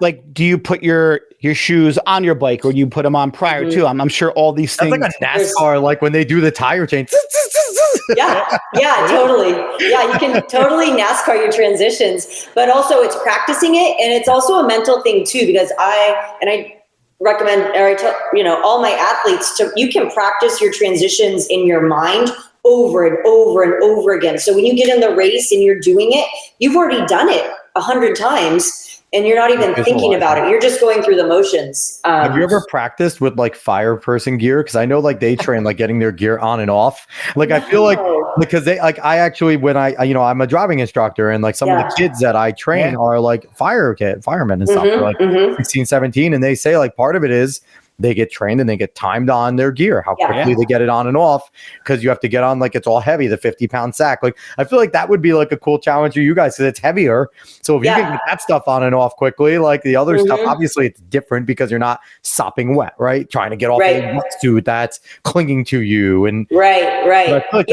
Speaker 2: like, do you put your shoes on your bike, or you put them on prior to? I'm sure all these things.
Speaker 1: That's like a NASCAR, like when they do the tire change.
Speaker 3: Yeah, totally. Yeah, you can totally NASCAR your transitions, but also it's practicing it, and it's also a mental thing too, because I recommend, or I tell all my athletes, you can practice your transitions in your mind over and over and over again. So when you get in the race and you're doing it, you've already done it 100 times. And you're not even thinking about it. You're just going through the motions.
Speaker 1: Have you ever practiced with like fire person gear? Because I know like they train like getting their gear on and off. Like I feel like because they like I actually when I'm a driving instructor, and like some of the kids that I train are like firemen and stuff. They're like 16, 17, and they say like part of it is they get trained and they get timed on their gear, how quickly they get it on and off, because you have to get on, like, it's all heavy, the 50-pound sack. Like, I feel like that would be like a cool challenge for you guys because it's heavier. So if you can get that stuff on and off quickly, like the other stuff, obviously it's different because you're not sopping wet, right? Trying to get off the wetsuit that's clinging to you. And
Speaker 3: right. Like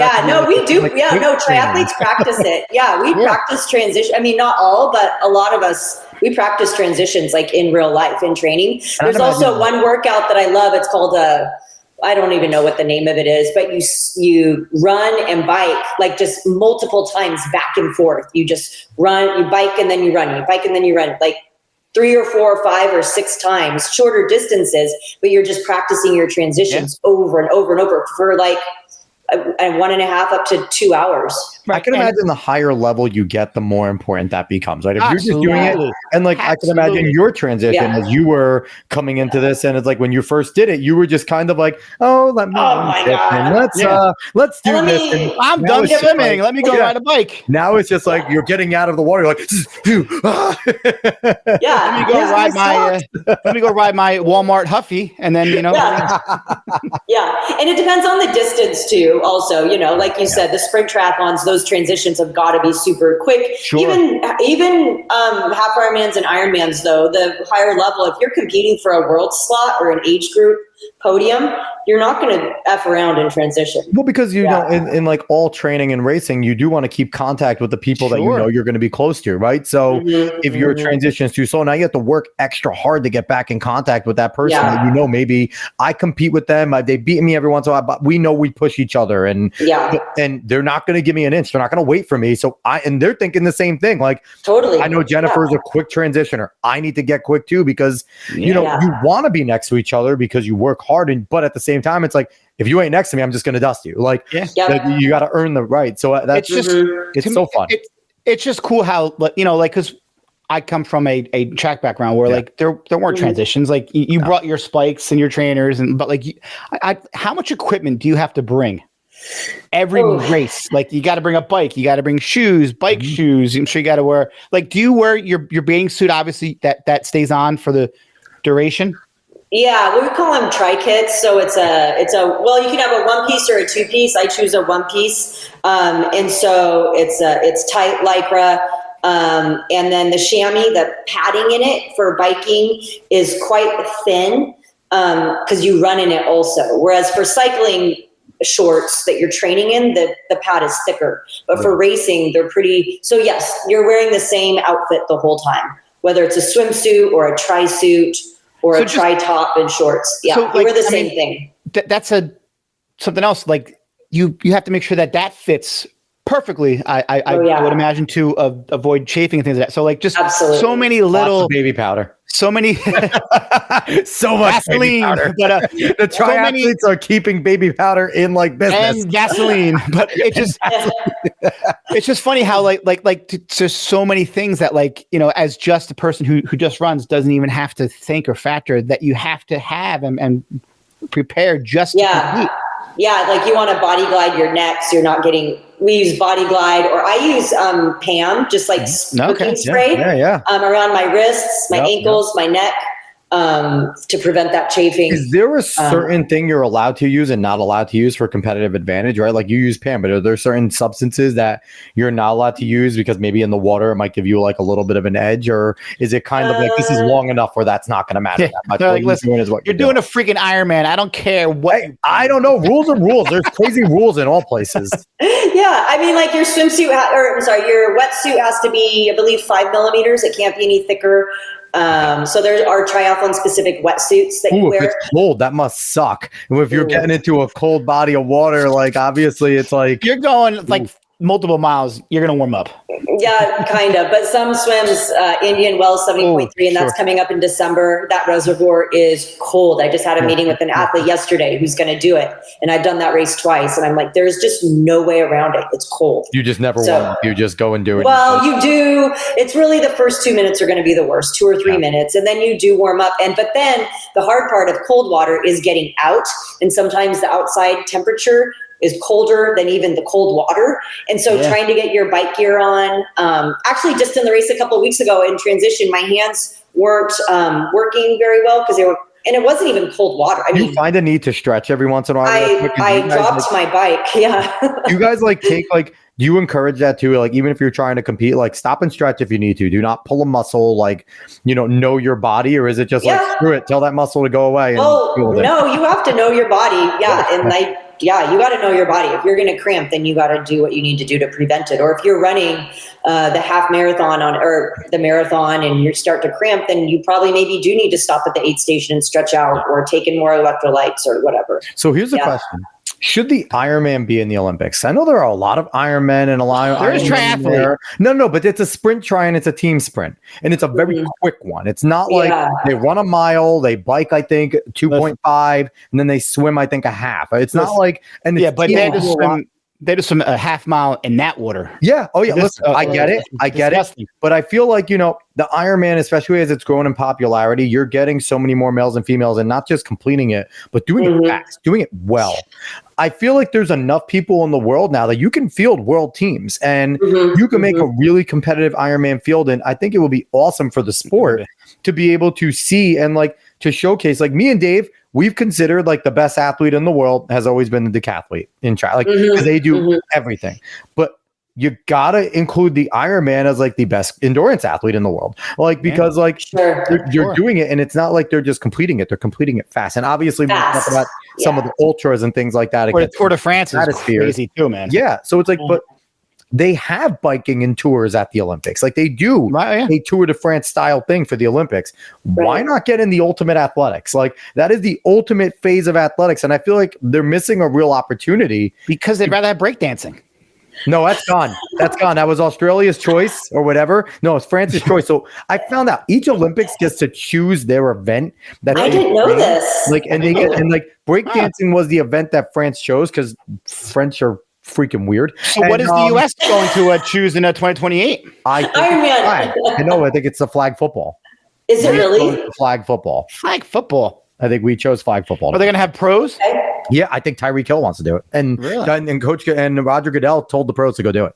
Speaker 3: we do. Triathletes practice it. Yeah, we practice transition. I mean, not all, but a lot of us we practice transitions like in real life in training. There's also one workout that I love. It's called I don't even know what the name of it is, but you run and bike like just multiple times back and forth. You just run, you bike, and then you run, you bike, and then you run, like 3 or 4 or 5 or 6 times, shorter distances, but you're just practicing your transitions over and over and over for like 1.5 up to 2 hours.
Speaker 1: I can imagine the higher level you get, the more important that becomes. Right? If you're just doing it, and like I can imagine your transition as you were coming into this, and it's like when you first did it, you were just kind of like, let's do this. And
Speaker 2: I'm done swimming. Let me go ride a bike.
Speaker 1: Now it's just like you're getting out of the water. You're like,
Speaker 2: let me go ride my Walmart Huffy, and then
Speaker 3: and it depends on the distance too. Also, like you said, the sprint triathlons, those transitions have got to be super quick.
Speaker 2: Sure.
Speaker 3: Even half Ironmans and Ironmans, though, the higher level, if you're competing for a world slot or an age group podium, you're not going to F around in transition.
Speaker 1: Well, because you know, in like all training and racing, you do want to keep contact with the people that you know you're going to be close to, right? So if your transition is too slow, now you have to work extra hard to get back in contact with that person that maybe I compete with them. They beat me every once in a while, but we know we push each other, and they're not going to give me an inch. They're not going to wait for me. So and they're thinking the same thing. Like, totally. I know Jennifer's a quick transitioner. I need to get quick too, because you want to be next to each other because you work hard, but at the same time, it's like, if you ain't next to me, I'm just going to dust you. Like, you got to earn the right. So that's it's so fun.
Speaker 2: It's just cool how, because I come from a track background where like there weren't transitions. Like you brought your spikes and your trainers, but like, how much equipment do you have to bring? Every race, like you got to bring a bike, you got to bring shoes, bike shoes. I'm sure you got to wear. Like, do you wear your bathing suit? Obviously, that stays on for the duration.
Speaker 3: Yeah, we call them tri-kits. So it's a well, you can have a 1-piece or a 2-piece. I choose a 1-piece. And so it's tight Lycra. And then the chamois, the padding in it for biking is quite thin, because you run in it also. Whereas for cycling shorts that you're training in, the pad is thicker. But for racing, they're pretty. So yes, you're wearing the same outfit the whole time, whether it's a swimsuit or a tri-suit or a tri-top and shorts. Yeah, so we're the same thing.
Speaker 2: That's something else. Like you have to make sure that fits perfectly. I would imagine to avoid chafing and things like that. So like just so many little
Speaker 1: lots of baby powder.
Speaker 2: So many,
Speaker 1: so much baby powder. But the triathletes are keeping baby powder in like business
Speaker 2: and gasoline. But it's just funny how there's so many things that as just a person who just runs doesn't even have to think or factor that you have to have and prepare just to compete.
Speaker 3: Yeah, like you want to body glide your neck so you're not getting. We use body glide, or I use PAM, just like cooking spray around my wrists, my ankles, my neck, to prevent that chafing.
Speaker 1: Is there a certain thing you're allowed to use and not allowed to use for competitive advantage, right? Like you use PAM, but are there certain substances that you're not allowed to use because maybe in the water it might give you like a little bit of an edge, or is it kind of like this is long enough where that's not going to matter that much?
Speaker 2: Like, listen, you're doing a freaking Ironman. I don't care what.
Speaker 1: I don't know. Rules are rules. There's crazy rules in all places.
Speaker 3: Yeah, I mean, like your swimsuit, your wetsuit has to be, I believe, 5 millimeters. It can't be any thicker. So there are triathlon specific wetsuits that you wear.
Speaker 1: If it's cold, that must suck. And if you're getting into a cold body of water, like obviously it's like
Speaker 2: you're going like multiple miles, you're going to warm up.
Speaker 3: Yeah, kind of. But some swims, Indian Wells 70.3, and that's coming up in December. That reservoir is cold. I just had a meeting with an athlete yesterday who's going to do it. And I've done that race twice. And I'm like, there's just no way around it. It's cold.
Speaker 1: You just never warm up. You just go and do it.
Speaker 3: Well, you do. It's really the first 2 minutes are going to be the worst, 2 or 3 minutes. And then you do warm up. But then the hard part of cold water is getting out. And sometimes the outside temperature is colder than even the cold water. And so trying to get your bike gear on, actually just in the race a couple of weeks ago in transition, my hands weren't working very well because they were, and it wasn't even cold water. I mean,
Speaker 1: you find a need to stretch every once in a while?
Speaker 3: I dropped my bike. Yeah.
Speaker 1: You guys take do you encourage that too? Like, even if you're trying to compete, like stop and stretch if you need to. Do not pull a muscle, know your body, or is it just like, screw it, tell that muscle to go away?
Speaker 3: No, you have to know your body. Yeah. And yeah, you got to know your body. If you're going to cramp, then you got to do what you need to do to prevent it. Or if you're running the half marathon or the marathon and you start to cramp, then you probably maybe do need to stop at the aid station and stretch out or take in more electrolytes or whatever.
Speaker 1: So here's the question. Should the Ironman be in the Olympics? I know there are a lot of Ironmen and a lot of
Speaker 2: There's
Speaker 1: Ironmen there. No, but it's a sprint try and it's a team sprint. And it's a very quick one. It's not like they run a mile, they bike, I think, 2.5, and then they swim, I think, a half. It's not like... and
Speaker 2: but they just swim a half mile in that water.
Speaker 1: Yeah. Oh, yeah. Listen, I get it. But I feel like, the Ironman, especially as it's grown in popularity, you're getting so many more males and females and not just completing it, but doing it fast, doing it well. I feel like there's enough people in the world now that you can field world teams and you can make a really competitive Ironman field. And I think it will be awesome for the sport to be able to see and to showcase, me and Dave, we've considered the best athlete in the world has always been the decathlete in track, because they do everything. But you gotta include the Ironman as the best endurance athlete in the world, because you're doing it, and it's not like they're just completing it; they're completing it fast. And obviously, we talk about some of the ultras and things like that.
Speaker 2: Or the Tour de France is crazy too, man.
Speaker 1: Yeah, so it's but they have biking and tours at the Olympics. They do a Tour de France style thing for the Olympics. Why not get in the ultimate athletics? That is the ultimate phase of athletics. And I feel like they're missing a real opportunity.
Speaker 2: Because they'd rather have breakdancing.
Speaker 1: No, that's gone. That's gone. That was Australia's choice or whatever. No, it's France's choice. So I found out each Olympics gets to choose their event.
Speaker 3: I didn't know this.
Speaker 1: Breakdancing was the event that France chose because French are freaking weird.
Speaker 2: So what is the U.S. going to choose in 2028?
Speaker 1: I know. I think it's the flag football.
Speaker 3: Is it really?
Speaker 1: Flag football.
Speaker 2: Flag football.
Speaker 1: I think we chose flag football.
Speaker 2: Are they going to have pros?
Speaker 1: Yeah, I think Tyreek Hill wants to do it. And Coach and Roger Goodell told the pros to go do it.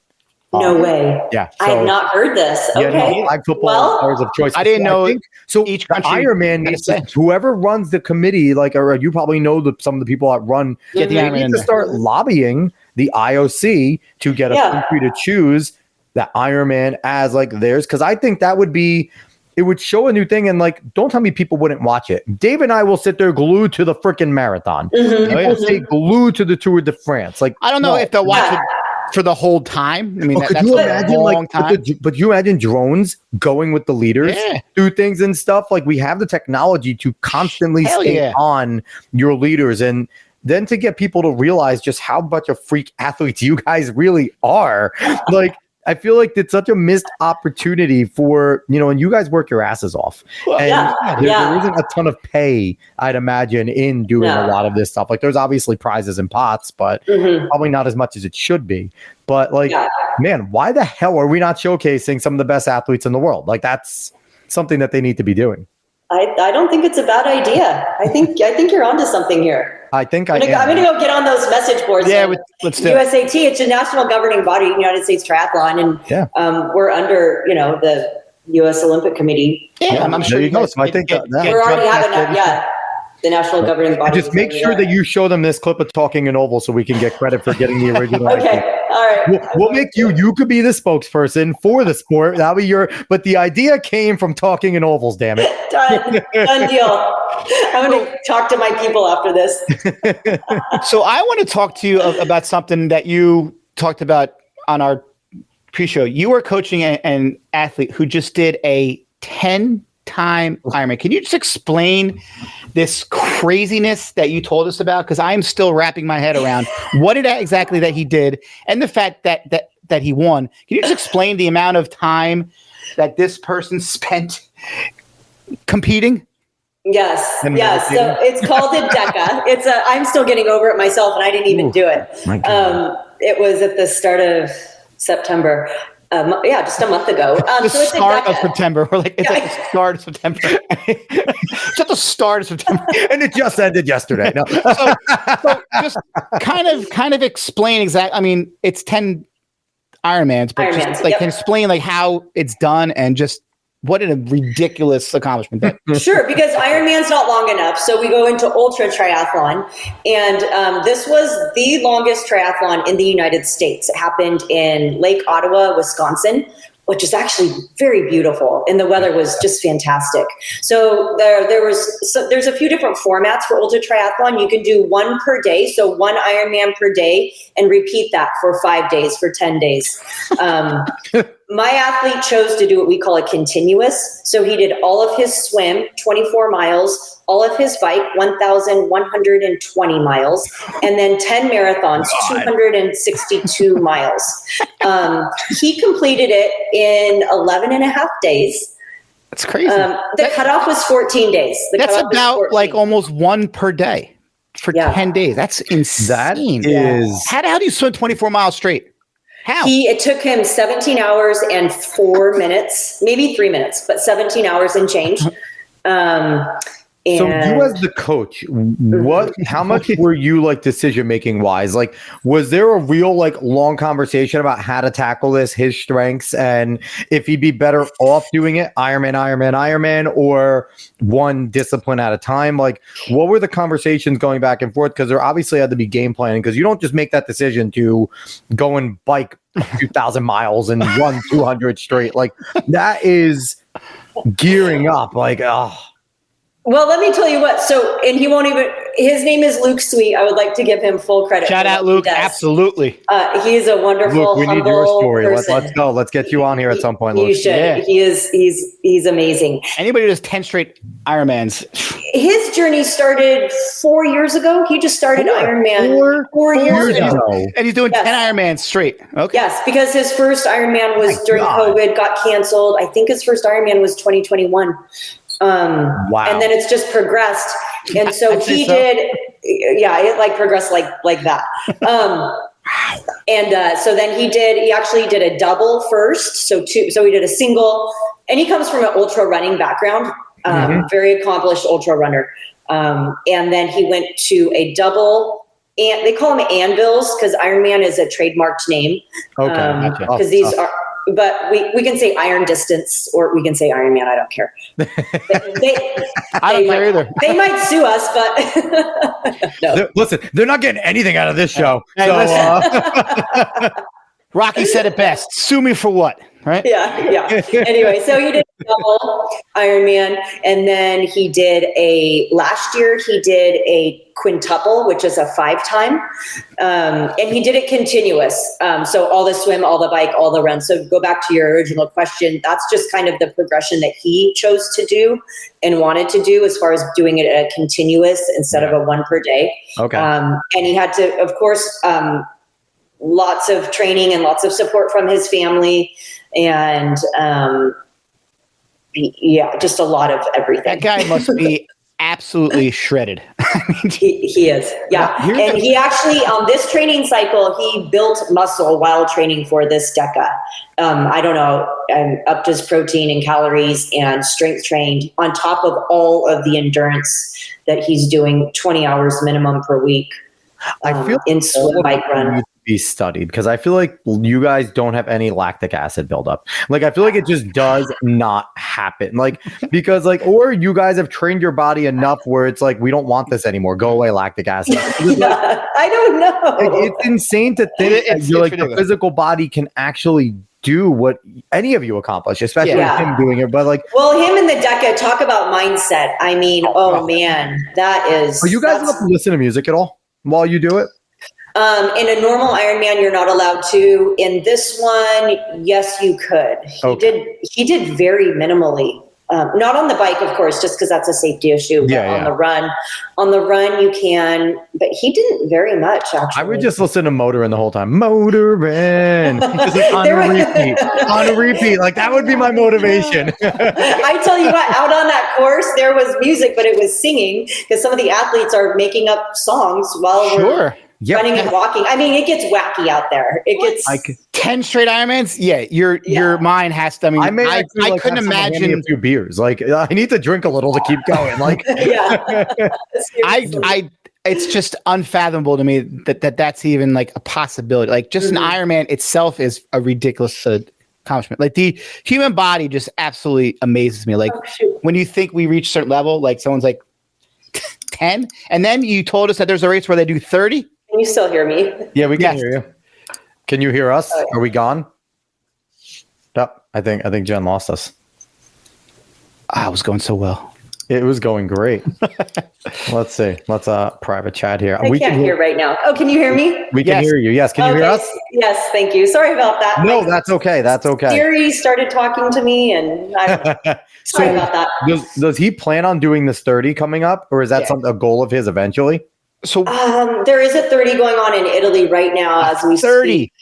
Speaker 3: No way.
Speaker 1: Yeah.
Speaker 3: I have not heard this. Okay.
Speaker 1: Flag football players of choice.
Speaker 2: I didn't know.
Speaker 1: So each country, Ironman needs to, whoever runs the committee, or you probably know some of the people that run, they need to start lobbying the IOC to get a country to choose the Ironman as theirs. Because I think that would be... It would show a new thing, and don't tell me people wouldn't watch it. Dave and I will sit there glued to the freaking marathon. People stay glued to the Tour de France.
Speaker 2: I don't know if they'll watch it for the whole time. I mean,
Speaker 1: could you imagine, long time. But you imagine drones going with the leaders through things and stuff? We have the technology to constantly stay on your leaders, and then to get people to realize just how much of freak athletes you guys really are. I feel like it's such a missed opportunity for, and you guys work your asses off. And there isn't a ton of pay, I'd imagine, in doing a lot of this stuff. There's obviously prizes and pots, but probably not as much as it should be. But man, why the hell are we not showcasing some of the best athletes in the world? That's something that they need to be doing.
Speaker 3: I don't think it's a bad idea. I think you're onto something here.
Speaker 1: I'm going
Speaker 3: to go get on those message boards.
Speaker 2: Yeah, let's do
Speaker 3: USAT. It's a national governing body, United States Triathlon, and we're under the U.S. Olympic Committee.
Speaker 2: Yeah, I'm sure
Speaker 1: you go. So I think
Speaker 3: we're already having the national governing body.
Speaker 1: Just make sure that you show them this clip of Talking in Oval so we can get credit for getting the original.
Speaker 3: Okay. All right.
Speaker 1: We'll make you could be the spokesperson for the sport. That'll be but the idea came from Talking in Ovals, damn it.
Speaker 3: Done deal. I'm going to talk to my people after this.
Speaker 2: So I want to talk to you about something that you talked about on our pre-show. You were coaching an athlete who just did a 10-time Ironman. Can you just explain this craziness that you told us about? Because I'm still wrapping my head around what exactly that he did and the fact that he won. Can you just explain the amount of time that this person spent competing?
Speaker 3: Yes. So it's called a DECA. I'm still getting over it myself, and I didn't even do it. It was at the start of September. Just a month ago.
Speaker 2: The start of September. We're at the start of September. It's at the start of September.
Speaker 1: And it just ended yesterday. No.
Speaker 2: so just kind of explain exactly. I mean, it's 10 Ironmans, but just can explain how it's done and just what a ridiculous accomplishment that.
Speaker 3: Sure, because Ironman's not long enough, so we go into ultra triathlon, and this was the longest triathlon in the United States. It happened in Lake Ottawa, Wisconsin, which is actually very beautiful, and the weather was just fantastic. So there's a few different formats for ultra triathlon. You can do 1 per day, so 1 Ironman per day, and repeat that for 5 days, for 10 days. My athlete chose to do what we call a continuous. So he did all of his swim, 24 miles, all of his bike, 1,120 miles, and then 10 marathons, 262 miles. He completed it in 11 and a half days.
Speaker 2: That's crazy.
Speaker 3: The cutoff was 14 days.
Speaker 2: That's about like almost 1 per day for 10 days. That's insane.
Speaker 1: That is.
Speaker 2: How do you swim 24 miles straight? How?
Speaker 3: It took him 17 hours and 4 minutes, maybe 3 minutes, but 17 hours and change.
Speaker 1: So you as the coach, how much were you like decision making wise? Like, was there a real like long conversation about how to tackle this, his strengths, and if he'd be better off doing it Ironman, or one discipline at a time? Like, what were the conversations going back and forth? Because there obviously had to be game planning, because you don't just make that decision to go and bike 2,000 miles and run 200 straight. Like, that is gearing up. Like, oh.
Speaker 3: Well, let me tell you what. So, and he won't even, his name is Luke Sweet. I would like to give him full credit.
Speaker 2: Shout out, Luke. Absolutely.
Speaker 3: He's a wonderful,
Speaker 1: Luke, we need your story.
Speaker 3: Person.
Speaker 1: Let's go. Let's get you on here at some point, Luke.
Speaker 3: You should. Yeah. He's amazing.
Speaker 2: Anybody who does 10 straight Ironmans.
Speaker 3: His journey started 4 years ago. He just started Ironman 4 years ago.
Speaker 2: And he's doing 10 Ironmans straight. Okay.
Speaker 3: Yes, because his first Ironman was during COVID, got canceled. I think his first Ironman was 2021.
Speaker 1: Wow.
Speaker 3: And then it's just progressed. And so he did, it like progressed like that. And so then he actually did a double first. So he did a single, and he comes from an ultra running background, very accomplished ultra runner. And then he went to a double, and they call them anvils because Ironman is a trademarked name.
Speaker 1: Okay.
Speaker 3: Because these are, but we can say iron distance, or we can say Ironman. I don't care.
Speaker 2: I don't care either.
Speaker 3: They might sue us, but no.
Speaker 1: Listen, they're not getting anything out of this show.
Speaker 2: Hey, Rocky said it best. Sue me for what? Right?
Speaker 3: Yeah. Anyway, so he did a double Ironman, and then last year he did a quintuple, which is a 5-time, and he did it continuous. So all the swim, all the bike, all the run. So go back to your original question. That's just kind of the progression that he chose to do and wanted to do, as far as doing it a continuous instead of a 1 per day. Okay. And he had to, of course, lots of training and lots of support from his family, and just a lot of everything.
Speaker 2: That guy must be absolutely shredded.
Speaker 3: He is. Yeah. And he actually, on this training cycle, he built muscle while training for this DECA. I don't know, upped his protein and calories and strength trained on top of all of the endurance that he's doing 20 hours minimum per week.
Speaker 1: I feel
Speaker 3: in swim, bike, run.
Speaker 1: Be studied, because I feel like you guys don't have any lactic acid buildup. Like, I feel like it just does not happen. Like, because or you guys have trained your body enough where it's like, we don't want this anymore. Go away, lactic acid.
Speaker 3: I don't know.
Speaker 1: It's insane to think that the physical body can actually do what any of you accomplish, especially him doing it. But
Speaker 3: him and the DECA, talk about mindset. I mean, man, that is.
Speaker 1: Are you guys allowed to listen to music at all while you do it?
Speaker 3: In a normal Ironman, you're not allowed to. In this one, yes, you could. He did very minimally. Not on the bike, of course, just because that's a safety issue. But on the run, you can. But he didn't very much, actually.
Speaker 1: I would just listen to Motorin' the whole time. Motorin'. on a repeat. Like, that would be my motivation.
Speaker 3: I tell you what, out on that course, there was music, but it was singing, because some of the athletes are making up songs while we're running and walking. I mean, it gets wacky out there. It gets
Speaker 2: 10 straight Ironmans. Yeah, your mind has to. I mean, I couldn't imagine
Speaker 1: a few beers. Like, I need to drink a little to keep going. Like,
Speaker 2: it's just unfathomable to me that's even like a possibility. Like, just an Ironman itself is a ridiculous accomplishment. Like, the human body just absolutely amazes me. Like, when you think we reach a certain level, like someone's like 10, and then you told us that there's a race where they do 30.
Speaker 3: Can you still hear me?
Speaker 1: Yeah, we can hear you. Can you hear us? Are we gone? Yep. I think Jen lost us.
Speaker 2: I was going so well.
Speaker 1: It was going great. Let's see. Let's private chat here.
Speaker 3: I can't hear right now. Oh, can you hear me?
Speaker 1: We can hear you. Yes. Can you hear us?
Speaker 3: Yes. Thank you. Sorry about that.
Speaker 1: No, that's okay. That's okay.
Speaker 3: Siri started talking to me, and sorry about that.
Speaker 1: Does he plan on doing this 30 coming up, or is that a goal of his eventually?
Speaker 2: So
Speaker 3: there is a 30 going on in Italy right now as we
Speaker 2: 30.
Speaker 3: Speak.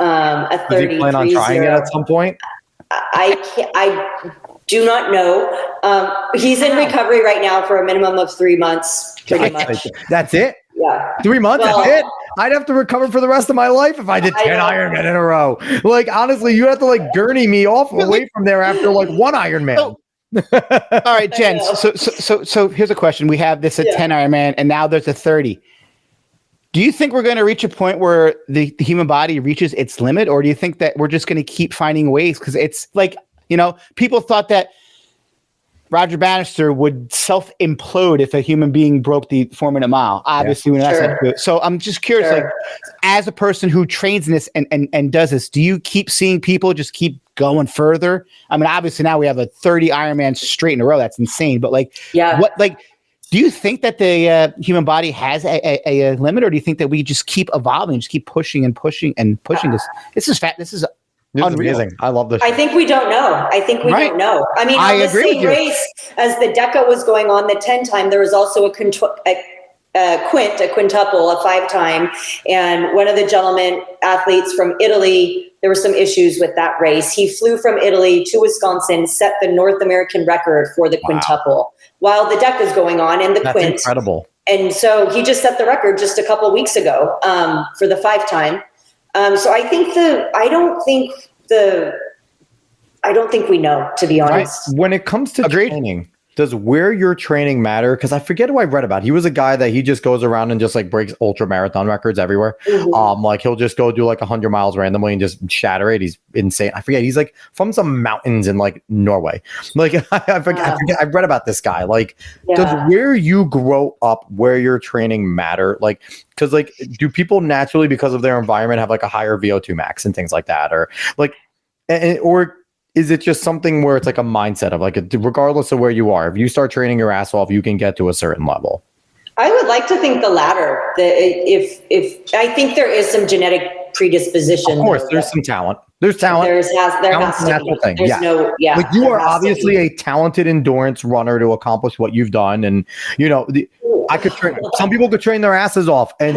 Speaker 3: A 30.
Speaker 1: Does he plan on trying it at some point?
Speaker 3: I do not know. He's in recovery right now for a minimum of 3 months, pretty much.
Speaker 1: That's it?
Speaker 3: Yeah.
Speaker 1: 3 months? That's it? I'd have to recover for the rest of my life if I did 10 Ironman in a row. Like, honestly, you have to like gurney me away from there after like one Ironman.
Speaker 2: All right, Jen. So here's a question. We have this at 10 Ironman, and now there's a 30. Do you think we're going to reach a point where the human body reaches its limit, or do you think that we're just going to keep finding ways? Because it's like, people thought that Roger Bannister would self-implode if a human being broke the 4-minute mile. Obviously, so I'm just curious, like, as a person who trains in this and does this, do you keep seeing people just keep going further? I mean, obviously now we have a 30 Ironman straight in a row. That's insane. But do you think that the human body has a limit, or do you think that we just keep evolving, just keep pushing and pushing and pushing this? This is
Speaker 1: amazing. I love this.
Speaker 3: I think we don't know. Don't know. I mean, on the same race as the Deca was going on, the 10 time, there was also a quintuple, a 5 time. And one of the gentlemen athletes from Italy, there were some issues with that race. He flew from Italy to Wisconsin, set the North American record for the quintuple while the Deca is going on in the
Speaker 1: That's
Speaker 3: quint.
Speaker 1: Incredible.
Speaker 3: And so he just set the record just a couple weeks ago for the 5 time. So I don't think we know, to be honest.
Speaker 1: Right. When it comes to training, does where you're training matter? Because I forget who I read about. He was a guy that he just goes around and just like breaks ultra marathon records everywhere. Mm-hmm. Like he'll just go do like 100 miles randomly and just shatter it. He's insane. I forget. He's like from some mountains in like Norway. Like I forget. I read about this guy. Like, does where you grow up, where you're training matter? Like, because like, do people naturally, because of their environment, have like a higher VO2 max and things like that, or like, or is it just something where it's like a mindset of like, regardless of where you are, if you start training your ass off, you can get to a certain level?
Speaker 3: I would like to think the latter. That if I think there is some genetic predisposition.
Speaker 1: Of course, there's some talent. There's talent.
Speaker 3: There has to be.
Speaker 1: Thing. Like you are obviously a talented endurance runner to accomplish what you've done, and I could train. Some people could train their asses off and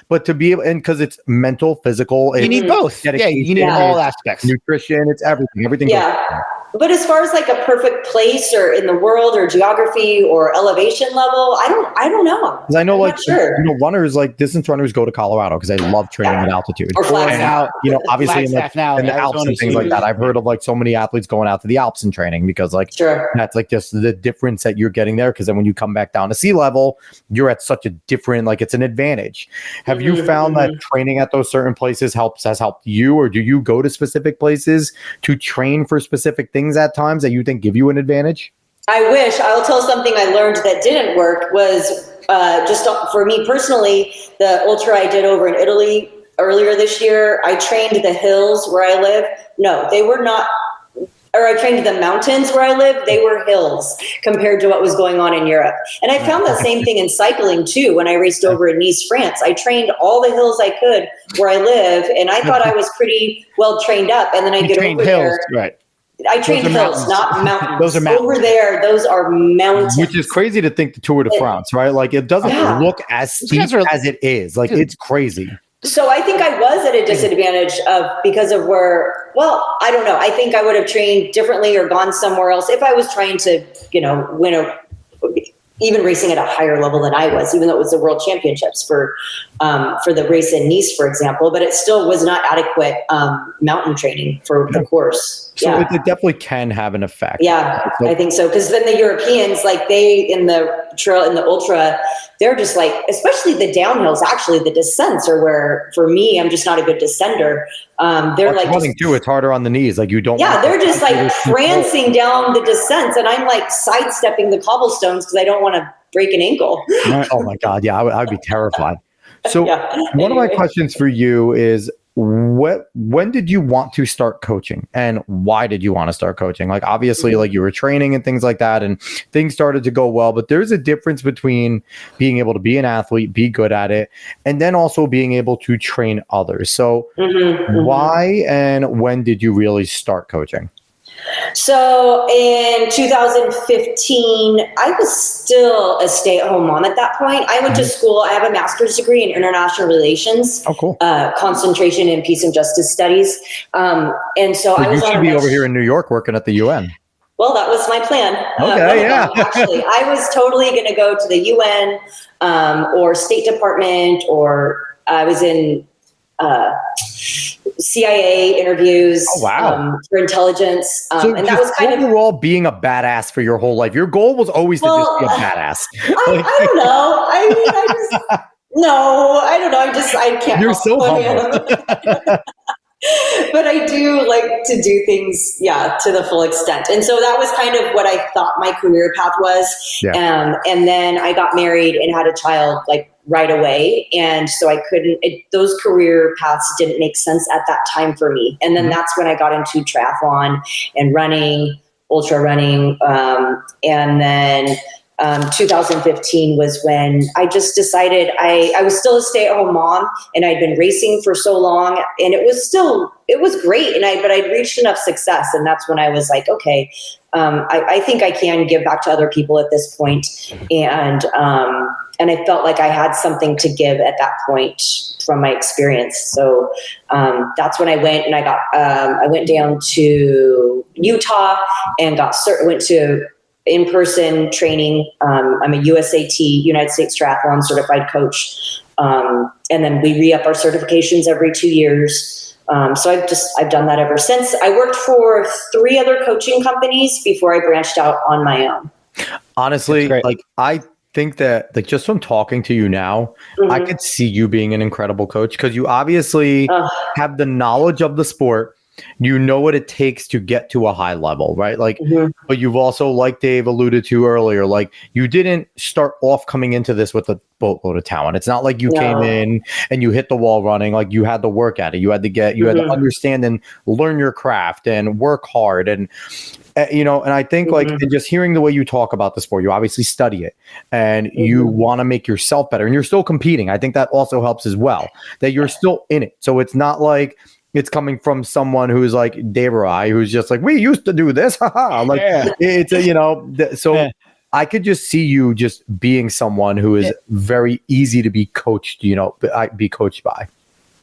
Speaker 1: but to be able, and because it's mental, physical,
Speaker 2: you need both. Yeah, you need all aspects.
Speaker 1: Nutrition, it's everything. Everything.
Speaker 3: Yeah. But as far as like a perfect place or in the world or geography or elevation level, I don't know.
Speaker 1: Because I know runners, like distance runners go to Colorado because they love training at altitude.
Speaker 3: Or Flagstaff.
Speaker 1: Obviously in the Alps and things like that. I've heard of like so many athletes going out to the Alps and training because like that's like just the difference that you're getting there. Because then when you come back down to sea level, you're at such a different, like it's an advantage. Have you found that training at those certain places has helped you, or do you go to specific places to train for specific things at times that you think give you an advantage?
Speaker 3: I wish. I'll tell something I learned that didn't work was just for me personally, the ultra I did over in Italy earlier this year, I trained the hills where I live. No, they were not. Or I trained the mountains where I live. They were hills compared to what was going on in Europe. And I found the same thing in cycling too. When I raced over in Nice, France, I trained all the hills I could where I live. And I thought I was pretty well trained up. And then I get over
Speaker 2: hills,
Speaker 3: there.
Speaker 2: Right.
Speaker 3: I trained hills, not mountains.
Speaker 2: Those are mountains.
Speaker 3: Over there, those are mountains.
Speaker 1: Which is crazy to think the Tour de France, right? Like it doesn't look as steep as it is. Like it's crazy.
Speaker 3: So I think I was at a disadvantage because of where, well, I don't know. I think I would have trained differently or gone somewhere else if I was trying to, win even racing at a higher level than I was, even though it was the World Championships for the race in Nice, for example, but it still was not adequate mountain training for the course.
Speaker 1: So it definitely can have an effect.
Speaker 3: Yeah, I think so. Because then the Europeans, like in the trail, in the ultra, they're just like, especially the downhills, actually the descents are where, for me, I'm just not a good descender. They're like
Speaker 1: running too. It's harder on the knees. Like you don't.
Speaker 3: Yeah, they're just like prancing down the descents, and I'm like sidestepping the cobblestones because I don't want to break an ankle.
Speaker 1: Oh my God. Yeah, I would be terrified. So one of my questions for you is, when did you want to start coaching, and why did you want to start coaching? Like, obviously, like, you were training and things like that, and things started to go well, but there's a difference between being able to be an athlete, be good at it, and then also being able to train others. So why and when did you really start coaching?
Speaker 3: So in 2015, I was still a stay-at-home mom at that point. I went to school. I have a master's degree in international relations.
Speaker 1: Oh, cool.
Speaker 3: Concentration in peace and justice studies. And so I was
Speaker 1: you should be over here in New York working at the UN.
Speaker 3: Well, that was my plan.
Speaker 1: Okay, yeah.
Speaker 3: Actually, I was totally going to go to the UN or State Department, or I was in CIA interviews for intelligence.
Speaker 1: So
Speaker 3: and that was kind of
Speaker 1: overall being a badass for your whole life. Your goal was always to just be a badass.
Speaker 3: I don't know. I mean, I don't know. I can't.
Speaker 1: You're so humble.
Speaker 3: But I do like to do things, to the full extent. And so that was kind of what I thought my career path was. Yeah. And then I got married and had a child like right away. And so I couldn't, those career paths didn't make sense at that time for me. And then that's when I got into triathlon and running, ultra running. And then 2015 was when I just decided I was still a stay-at-home mom, and I'd been racing for so long, and it was great. But I'd reached enough success. And that's when I was like, okay, I think I can give back to other people at this point. And I felt like I had something to give at that point from my experience. So that's when I went, and I went down to Utah and went to in-person training. I'm a USAT, United States Triathlon certified coach. And then we re-up our certifications every 2 years. So I've done that ever since. I worked for 3 other coaching companies before I branched out on my own.
Speaker 1: Honestly, like, I think that, like, just from talking to you now, I could see you being an incredible coach, because you obviously have the knowledge of the sport. You know what it takes to get to a high level, right? Like, but you've also, like Dave alluded to earlier, like, you didn't start off coming into this with a boatload of talent. It's not like you came in and you hit the wall running. Like, you had to work at it. You had to understand and learn your craft and work hard. And, and I think like, and just hearing the way you talk about the sport, you obviously study it, and you want to make yourself better, and you're still competing. I think that also helps as well, that you're still in it. So it's not like it's coming from someone who's like Dave or I, who's just like, we used to do this. Like, it's so I could just see you just being someone who is very easy to be coached, be coached by.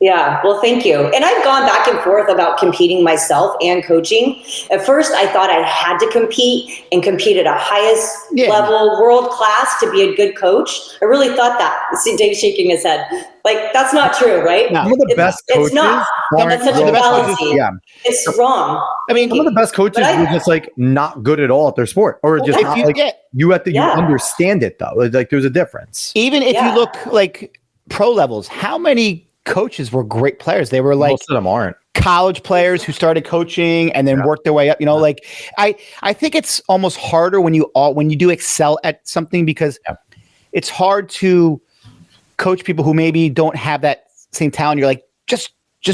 Speaker 3: Yeah, well, thank you. And I've gone back and forth about competing myself and coaching. At first, I thought I had to compete at a highest level, world class, to be a good coach. I really thought that. See Dave shaking his head. Like, that's not true, right?
Speaker 1: No. Some of the best coaches.
Speaker 3: It's not. That's such a fallacy. Yeah. It's wrong.
Speaker 1: I mean, some of the best coaches were just like not good at all at their sport, or just not, like, you have to you understand it though. Like, there's a difference.
Speaker 2: Even if you look like pro levels, how many coaches were great players? They were like,
Speaker 1: most of them aren't
Speaker 2: college players who started coaching and then worked their way up. Like, I think it's almost harder when you do excel at something, because it's hard to coach people who maybe don't have that same talent. You're like, just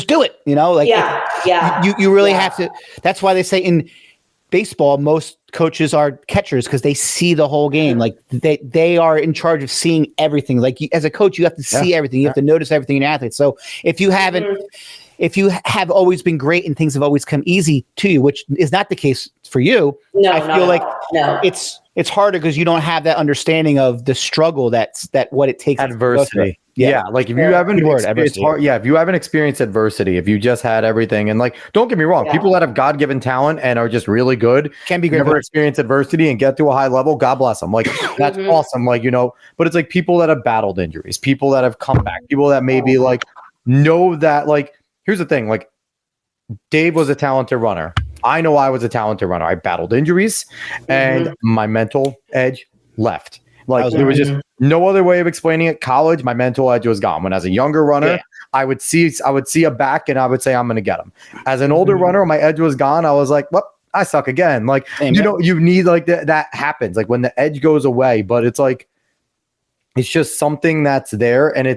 Speaker 2: do it. Like, you really have to. That's why they say in baseball, most coaches are catchers, because they see the whole game. Like, they are in charge of seeing everything. Like, as a coach, you have to see everything. You have to notice everything in athletes. So if you have always been great and things have always come easy to you, which is not the case for you, I feel like it's harder because you don't have that understanding of the struggle that what it takes.
Speaker 1: Adversity. Yeah. Like, if you haven't if you haven't experienced adversity, if you just had everything, and like, don't get me wrong, people that have God-given talent and are just really good
Speaker 2: can be great.
Speaker 1: Never experience adversity and get to a high level. God bless them. Like, that's awesome. Like, but it's like people that have battled injuries, people that have come back, people that maybe like know that, like, here's the thing, like, Dave was a talented runner. I know I was a talented runner. I battled injuries and my mental edge left. Like, there was just no other way of explaining it. College, my mental edge was gone. When as a younger runner, I would see a back and I would say, I'm going to get him. As an older runner, my edge was gone. I was like, well, I suck again. Like, you need like that happens. Like, when the edge goes away, but it's like, it's just something that's there. And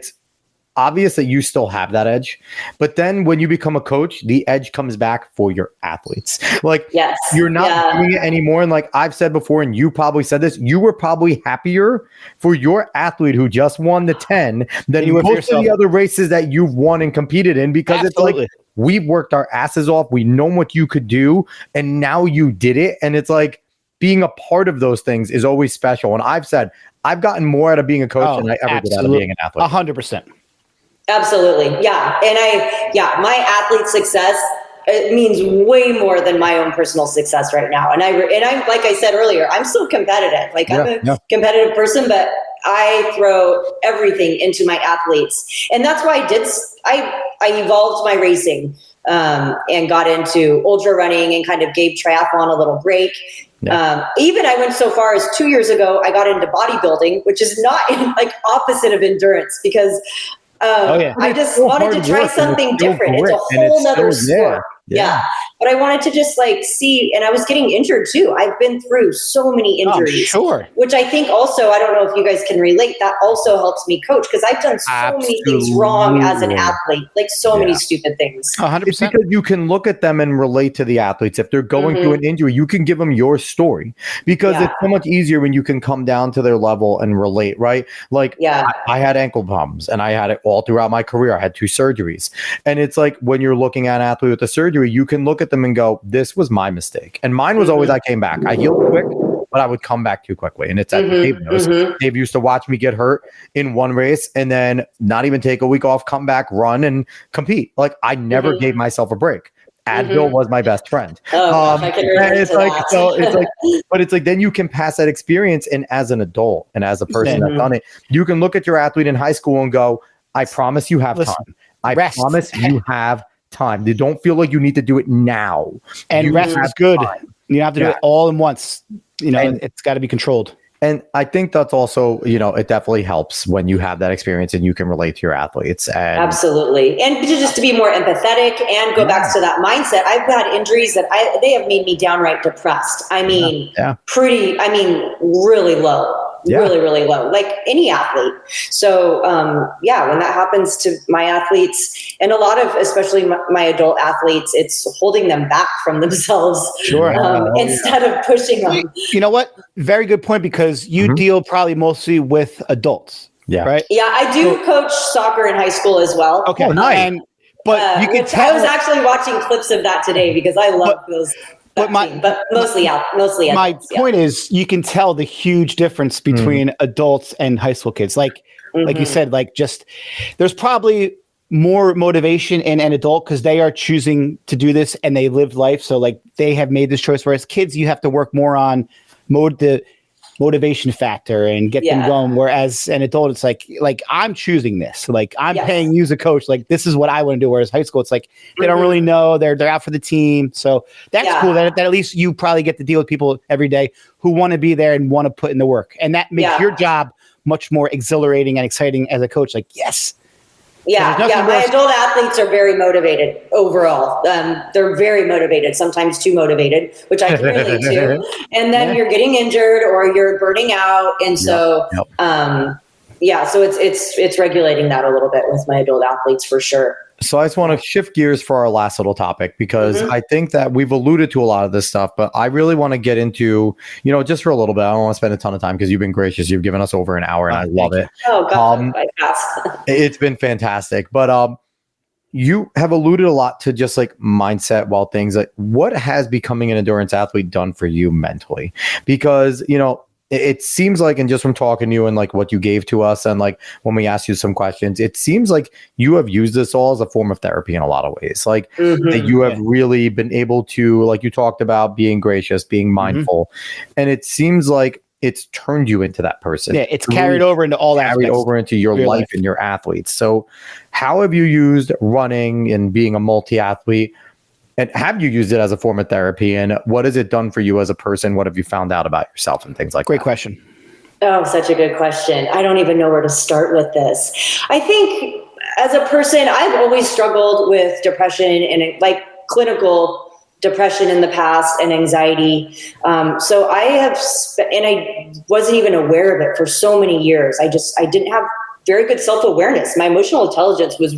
Speaker 1: obvious that you still have that edge. But then when you become a coach, the edge comes back for your athletes. Like, you're not doing it anymore. And like I've said before, and you probably said this, you were probably happier for your athlete who just won the 10 than you most of the other races that you've won and competed in, because it's like, we've worked our asses off. We know what you could do, and now you did it. And it's like, being a part of those things is always special. And I've said, I've gotten more out of being a coach than I ever did out of being an athlete.
Speaker 2: 100%.
Speaker 3: Absolutely. Yeah. And my athlete success, it means way more than my own personal success right now. And I'm, like I said earlier, I'm still competitive. Like I'm a competitive person, but I throw everything into my athletes. And that's why I evolved my racing, and got into ultra running and kind of gave triathlon a little break. Even I went so far as 2 years ago, I got into bodybuilding, which is not like opposite of endurance, because I just wanted to try something different. It's a whole nother sport. Yeah. But I wanted to just like see, and I was getting injured too. I've been through so many injuries, which I think also, I don't know if you guys can relate, that also helps me coach, because I've done so many things wrong as an athlete, like so many stupid things.
Speaker 2: 100%.
Speaker 1: It's because you can look at them and relate to the athletes. If they're going through an injury, you can give them your story, because it's so much easier when you can come down to their level and relate, right? Like I had ankle problems, and I had it all throughout my career. I had 2 surgeries. And it's like, when you're looking at an athlete with a surgery, you can look at them and go, this was my mistake. And mine was always, I came back. I healed quick, but I would come back too quickly. And it's at Dave knows. Dave used to watch me get hurt in one race and then not even take a week off, come back, run, and compete. Like, I never gave myself a break. Advil was my best friend.
Speaker 3: I can relate to that.
Speaker 1: So it's like, but it's like, then you can pass that experience. And as an adult and as a person that's done it, you can look at your athlete in high school and go, I promise you have time. I promise you have time. You don't feel like you need to do it now.
Speaker 2: And rest is good. You don't have to do it all in once. You know, it's got to be controlled.
Speaker 1: And I think that's also, you know, it definitely helps when you have that experience and you can relate to your athletes. And
Speaker 3: absolutely. And just to be more empathetic and go back to that mindset. I've had injuries that they have made me downright depressed. I mean, really low. Really, really low, like any athlete. So, when that happens to my athletes, and a lot of, especially my adult athletes, it's holding them back from themselves instead of pushing them.
Speaker 2: You know what? Very good point, because you deal probably mostly with adults. Yeah. Right.
Speaker 3: Yeah, I do coach soccer in high school as well.
Speaker 2: Okay. Nice. But you can tell.
Speaker 3: I was actually watching clips of that today, because I love those. But mostly out.
Speaker 2: My point is, you can tell the huge difference between adults and high school kids. Like you said, like, just there's probably more motivation in an adult because they are choosing to do this and they lived life. So like they have made this choice. Whereas kids, you have to work more on the motivation factor and get them going. Whereas an adult, it's like I'm choosing this. Like I'm paying you as a coach. Like this is what I want to do. Whereas high school, it's like they don't really know. They're out for the team. So that's cool. That at least you probably get to deal with people every day who want to be there and want to put in the work. And that makes your job much more exhilarating and exciting as a coach. Like, yes.
Speaker 3: My adult athletes are very motivated overall. They're very motivated, sometimes too motivated, which I can relate to. And then you're getting injured or you're burning out. And so, so it's regulating that a little bit with my adult athletes for sure.
Speaker 1: So I just want to shift gears for our last little topic, because I think that we've alluded to a lot of this stuff, but I really want to get into, just for a little bit. I don't want to spend a ton of time because you've been gracious. You've given us over an hour and I love it.
Speaker 3: Oh, God.
Speaker 1: It's been fantastic. But you have alluded a lot to just like mindset, things like what has becoming an endurance athlete done for you mentally? Because, it seems like, and just from talking to you and like what you gave to us and like when we asked you some questions, it seems like you have used this all as a form of therapy in a lot of ways. Like that you have really been able to, like you talked about, being gracious, being mindful. And it seems like it's turned you into that person.
Speaker 2: Yeah, it's carried over into all aspects.
Speaker 1: Carried over into your life and your athletes. So how have you used running and being a multi-athlete? And have you used it as a form of therapy? And what has it done for you as a person? What have you found out about yourself and things like that?
Speaker 2: Great question.
Speaker 3: Oh, such a good question. I don't even know where to start with this. I think as a person, I've always struggled with depression and like clinical depression in the past and anxiety. So I have, and I wasn't even aware of it for so many years. I didn't have very good self-awareness. My emotional intelligence was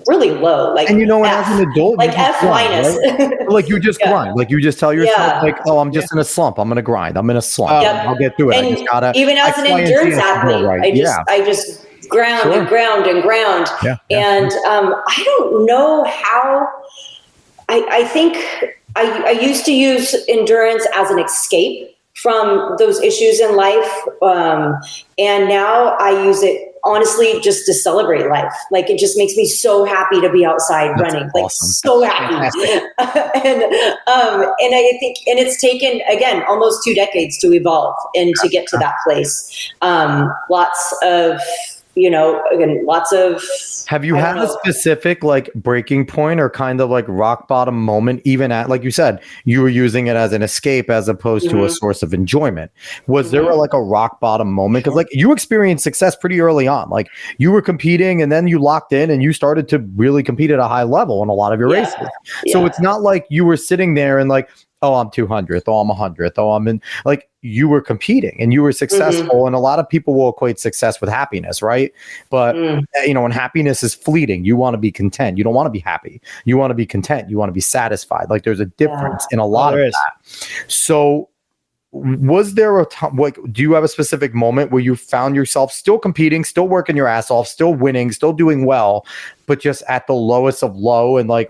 Speaker 3: really low. Like,
Speaker 1: and as an adult,
Speaker 3: like F minus.
Speaker 1: Right? Like you just grind. Like you just tell yourself, like, oh, I'm just in a slump. I'm gonna grind. I'm in a slump. I'll get through it.
Speaker 3: And
Speaker 1: I just gotta.
Speaker 3: Even as an endurance athlete, I just ground and ground and ground.
Speaker 1: Yeah.
Speaker 3: And I don't know how. I think I used to use endurance as an escape from those issues in life. And now I use it honestly just to celebrate life. Like, it just makes me so happy to be outside running, like so happy. And I think, and it's taken, again, almost 2 decades to evolve and to get to that place. Lots of,
Speaker 1: have you had a specific like breaking point or kind of like rock bottom moment, even at, like you said, you were using it as an escape as opposed to a source of enjoyment? Was there like a rock bottom moment? Because like you experienced success pretty early on. Like you were competing and then you locked in and you started to really compete at a high level in a lot of your races. So it's not like you were sitting there and like, oh, I'm 200th, oh, I'm 100th, oh, I'm in, like, you were competing and you were successful. And a lot of people will equate success with happiness, right? But, when happiness is fleeting, you want to be content. You don't want to be happy. You want to be content. You want to be satisfied. Like, there's a difference in a lot of that. So was there a time, like, do you have a specific moment where you found yourself still competing, still working your ass off, still winning, still doing well, but just at the lowest of low? And like,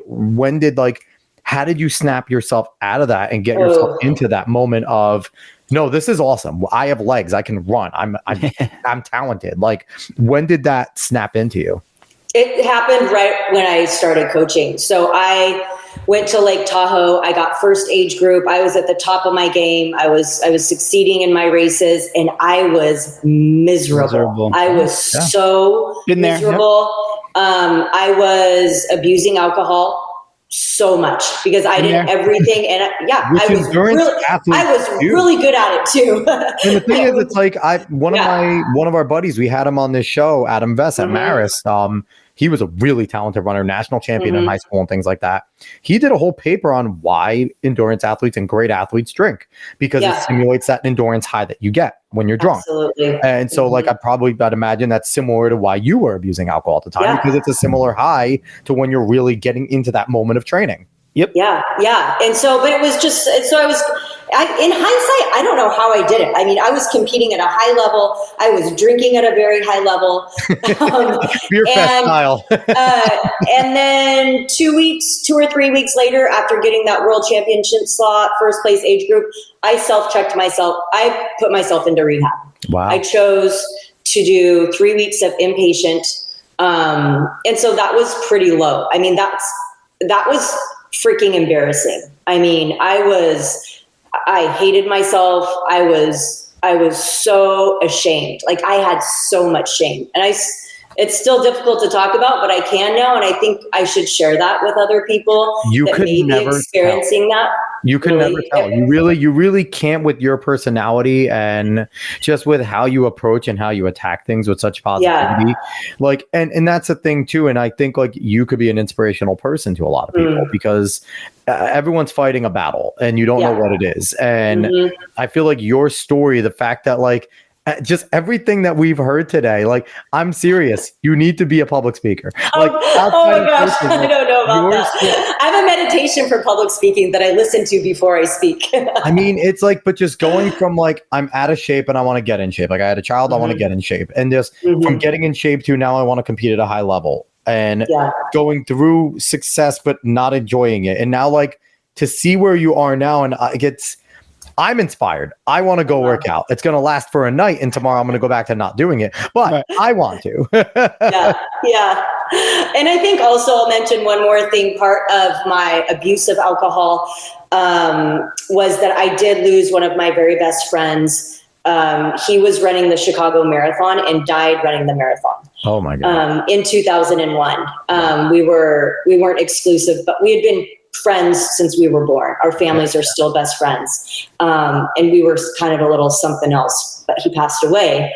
Speaker 1: how did you snap yourself out of that and get yourself into that moment of, no, this is awesome. I have legs. I can run. I'm talented. Like, when did that snap into you?
Speaker 3: It happened right when I started coaching. So I went to Lake Tahoe. I got first age group. I was at the top of my game. I was succeeding in my races, and I was miserable. I was so miserable. I was abusing alcohol so much because I did everything, and I was really good at it too.
Speaker 1: And the thing is, it's like one of our buddies, we had him on this show, Adam Vess at Marist. He was a really talented runner, national champion in high school and things like that. He did a whole paper on why endurance athletes and great athletes drink, because it simulates that endurance high that you get when you're drunk.
Speaker 3: Absolutely.
Speaker 1: And so like I'd imagine that's similar to why you were abusing alcohol at the time, because it's a similar high to when you're really getting into that moment of training.
Speaker 2: Yep.
Speaker 3: Yeah. And so, but it was just, so in hindsight, I don't know how I did it. I mean, I was competing at a high level. I was drinking at a very high level.
Speaker 1: Beer fest style.
Speaker 3: And then 2 or 3 weeks later, after getting that world championship slot, first place age group, I self-checked myself. I put myself into rehab.
Speaker 1: Wow.
Speaker 3: I chose to do 3 weeks of inpatient. And so that was pretty low. I mean, that was freaking embarrassing. I mean, I hated myself. I was so ashamed. Like, I had so much shame, and it's still difficult to talk about, but I can now. And I think I should share that with other people that may be experiencing that.
Speaker 1: You can never tell. You really can't, with your personality and just with how you approach and how you attack things with such positivity. Like, and that's the thing too. And I think like you could be an inspirational person to a lot of people because everyone's fighting a battle and you don't know what it is. And I feel like your story, the fact that like, just everything that we've heard today, like, I'm serious. You need to be a public speaker. Like,
Speaker 3: oh my gosh, I don't know about that. I have a meditation for public speaking that I listen to before I speak.
Speaker 1: I mean, it's like, but just going from like, I'm out of shape and I want to get in shape. Like, I had a child, I want to get in shape. And just from getting in shape to now I want to compete at a high level and going through success, but not enjoying it. And now like to see where you are now, and I'm inspired. I want to go work out. It's going to last for a night, and tomorrow I'm going to go back to not doing it. But I want to.
Speaker 3: Yeah. And I think also I'll mention one more thing. Part of my abuse of alcohol was that I did lose one of my very best friends. He was running the Chicago Marathon and died running the marathon.
Speaker 1: Oh my God.
Speaker 3: In 2001. We weren't exclusive, but we had been friends since we were born. Our families are still best friends. And we were kind of a little something else, but he passed away.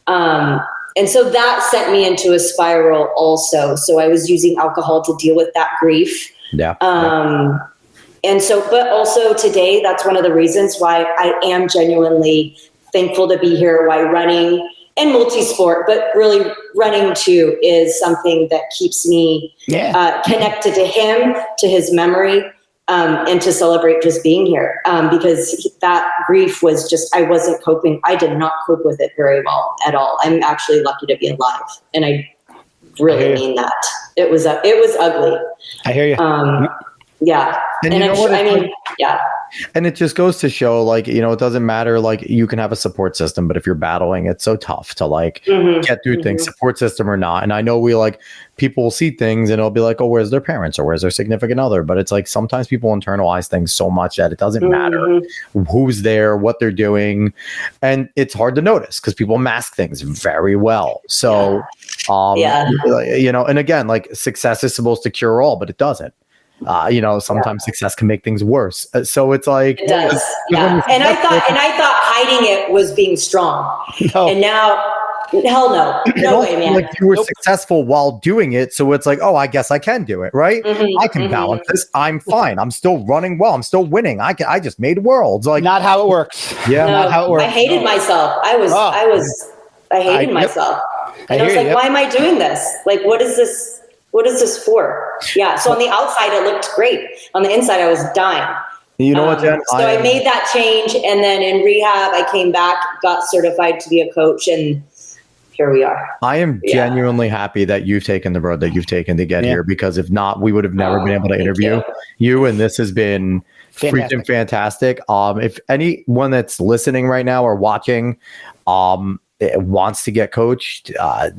Speaker 3: And so that sent me into a spiral also. So I was using alcohol to deal with that grief. And so, but also today, that's one of the reasons why I am genuinely thankful to be here, why running and multi-sport, but really running too is something that keeps me connected to him, to his memory, and to celebrate just being here. Because that grief was just, I wasn't coping. I did not cope with it very well at all. I'm actually lucky to be alive. And I really mean that. It was ugly.
Speaker 2: I hear you.
Speaker 3: Yeah.
Speaker 1: And and it just goes to show, like, you know, it doesn't matter, like, you can have a support system, but if you're battling, it's so tough to like get through things, support system or not. And I know people will see things and it'll be like, oh, where's their parents or where's their significant other? But it's like, sometimes people internalize things so much that it doesn't matter who's there, what they're doing. And it's hard to notice because people mask things very well. So, you know, and again, like, success is supposed to cure all, but it doesn't. You know, sometimes success can make things worse. So it's like,
Speaker 3: it does. Yeah. And I thought hiding it was being strong. No. And now, hell no. No way, man.
Speaker 1: Like, you were successful while doing it. So it's like, oh, I guess I can do it, right? I can balance this. I'm fine. I'm still running well. I'm still winning. I just made worlds. Like,
Speaker 2: not how it works.
Speaker 1: Yeah.
Speaker 2: Not how it works.
Speaker 3: I hated myself. I hated myself. And I was like, why am I doing this? Like, what is this? What is this for? Yeah. So on the outside, it looked great. On the inside, I was dying.
Speaker 1: You know what, Jen?
Speaker 3: So I made that change. And then in rehab, I came back, got certified to be a coach. And here we are.
Speaker 1: I am genuinely happy that you've taken the road that you've taken to get here, because if not, we would have never been able to interview you. And this has been freaking fantastic. If anyone that's listening right now or watching, wants to get coached, I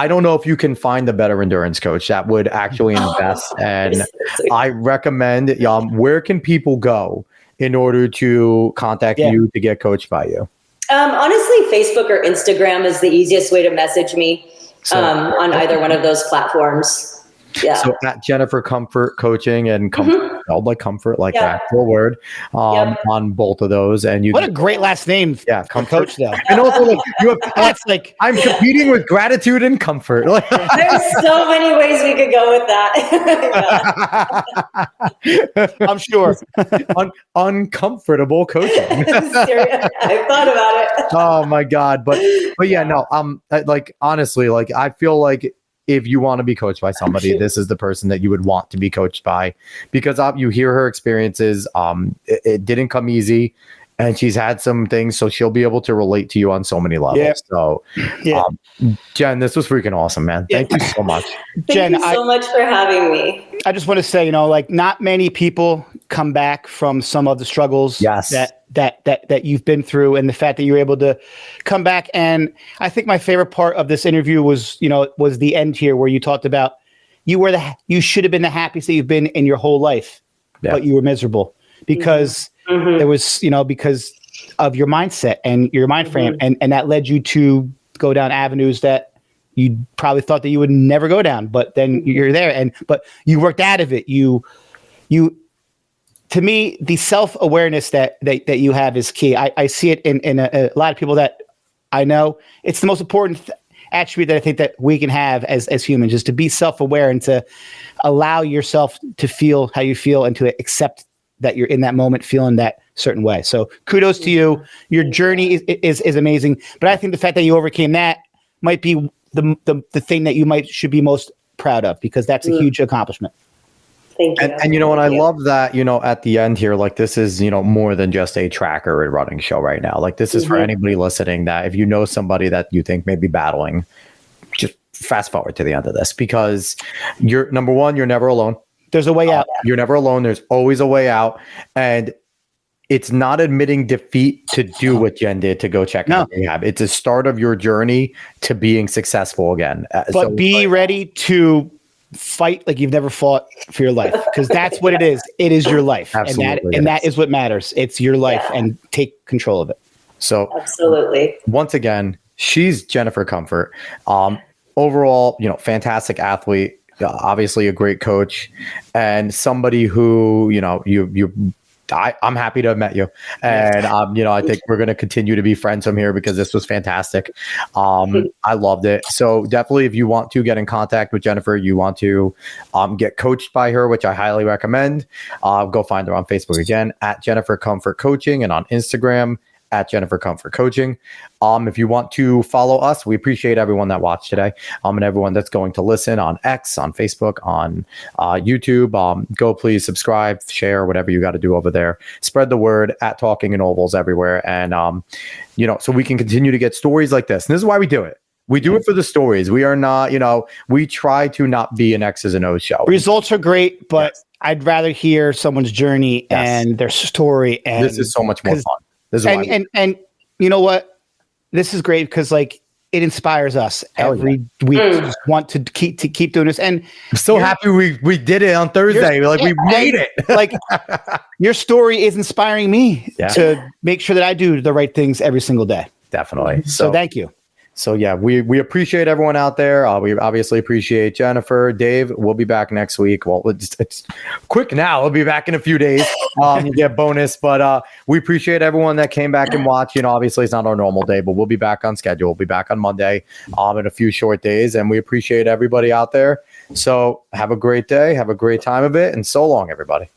Speaker 1: don't know if you can find a better endurance coach that would actually invest. And I recommend, where can people go in order to contact you to get coached by you?
Speaker 3: Honestly, Facebook or Instagram is the easiest way to message me on either one of those platforms. Yeah.
Speaker 1: So at Jennifer Comfort Coaching and Comfort, spelled like comfort, like the actual word, on both of those. And
Speaker 2: what a great last name.
Speaker 1: Yeah,
Speaker 2: Coach though.
Speaker 1: And also, like, you have,
Speaker 2: that's like,
Speaker 1: I'm competing with gratitude and comfort.
Speaker 3: There's so many ways we could go with that.
Speaker 2: I'm sure.
Speaker 1: Uncomfortable coaching.
Speaker 3: I've thought about it.
Speaker 1: Oh my God. But yeah, no, like, honestly, like, I feel like if you want to be coached by somebody, this is the person that you would want to be coached by, because you hear her experiences. It didn't come easy, and she's had some things, so she'll be able to relate to you on so many levels. Yeah. So, Jen, this was freaking awesome, man. Thank you so much.
Speaker 3: Jen, thank you so much for having me.
Speaker 2: I just want to say, like, not many people come back from some of the struggles that you've been through, and the fact that you're able to come back. And I think my favorite part of this interview was the end here, where you talked about you should have been the happiest that you've been in your whole life, but you were miserable because there was, because of your mindset and your mind frame. And that led you to go down avenues that you probably thought that you would never go down, but then you're there but you worked out of it. To me, the self-awareness that you have is key. I see it in a lot of people that I know. It's the most important attribute that I think that we can have as humans, is to be self-aware and to allow yourself to feel how you feel and to accept that you're in that moment feeling that certain way. So kudos to you. Your journey is amazing. But I think the fact that you overcame that might be the thing that you should be most proud of, because that's a huge accomplishment.
Speaker 3: Thank you.
Speaker 1: And I love that, at the end here, like, this is, more than just a tracker and running show right now. Like, this is for anybody listening, that if you know somebody that you think may be battling, just fast forward to the end of this, because you're never alone.
Speaker 2: There's a way out.
Speaker 1: You're never alone. There's always a way out. And it's not admitting defeat to do what Jen did, to go check out rehab. It's a start of your journey to being successful again.
Speaker 2: But be ready to fight like you've never fought for your life, because that's what it is. It is your life.
Speaker 1: Absolutely.
Speaker 2: And that is what matters. It's your life, and take control of it.
Speaker 1: So
Speaker 3: absolutely.
Speaker 1: Once again, she's Jennifer Comfort. Overall, fantastic athlete, obviously a great coach, and somebody who, I'm happy to have met you. And, I think we're going to continue to be friends from here, because this was fantastic. I loved it. So definitely, if you want to get in contact with Jennifer, you want to get coached by her, which I highly recommend, go find her on Facebook again, at Jennifer Comfort Coaching, and on Instagram at Jennifer Comfort Coaching. If you want to follow us, we appreciate everyone that watched today, and everyone that's going to listen on X, on Facebook, on YouTube. Go please subscribe, share, whatever you got to do over there. Spread the word at Talking in Ovals everywhere, and so we can continue to get stories like this. And this is why we do it. We do it for the stories. We are not, we try to not be an X's and O's show.
Speaker 2: Results are great, but I'd rather hear someone's journey and their story. And
Speaker 1: this is so much more fun. This is
Speaker 2: and you know what? This is great because it inspires us every week to just want to keep doing this. And
Speaker 1: I'm so happy we did it on Thursday. We made it.
Speaker 2: Your story is inspiring me to make sure that I do the right things every single day.
Speaker 1: Definitely.
Speaker 2: So thank you.
Speaker 1: So we appreciate everyone out there. We obviously appreciate Jennifer, Dave. We'll be back next week. Well, it's quick now. We'll be back in a few days. You get bonus, but we appreciate everyone that came back and watched. Obviously it's not our normal day, but we'll be back on schedule. We'll be back on Monday in a few short days, and we appreciate everybody out there. So have a great day. Have a great time of it, and so long, everybody.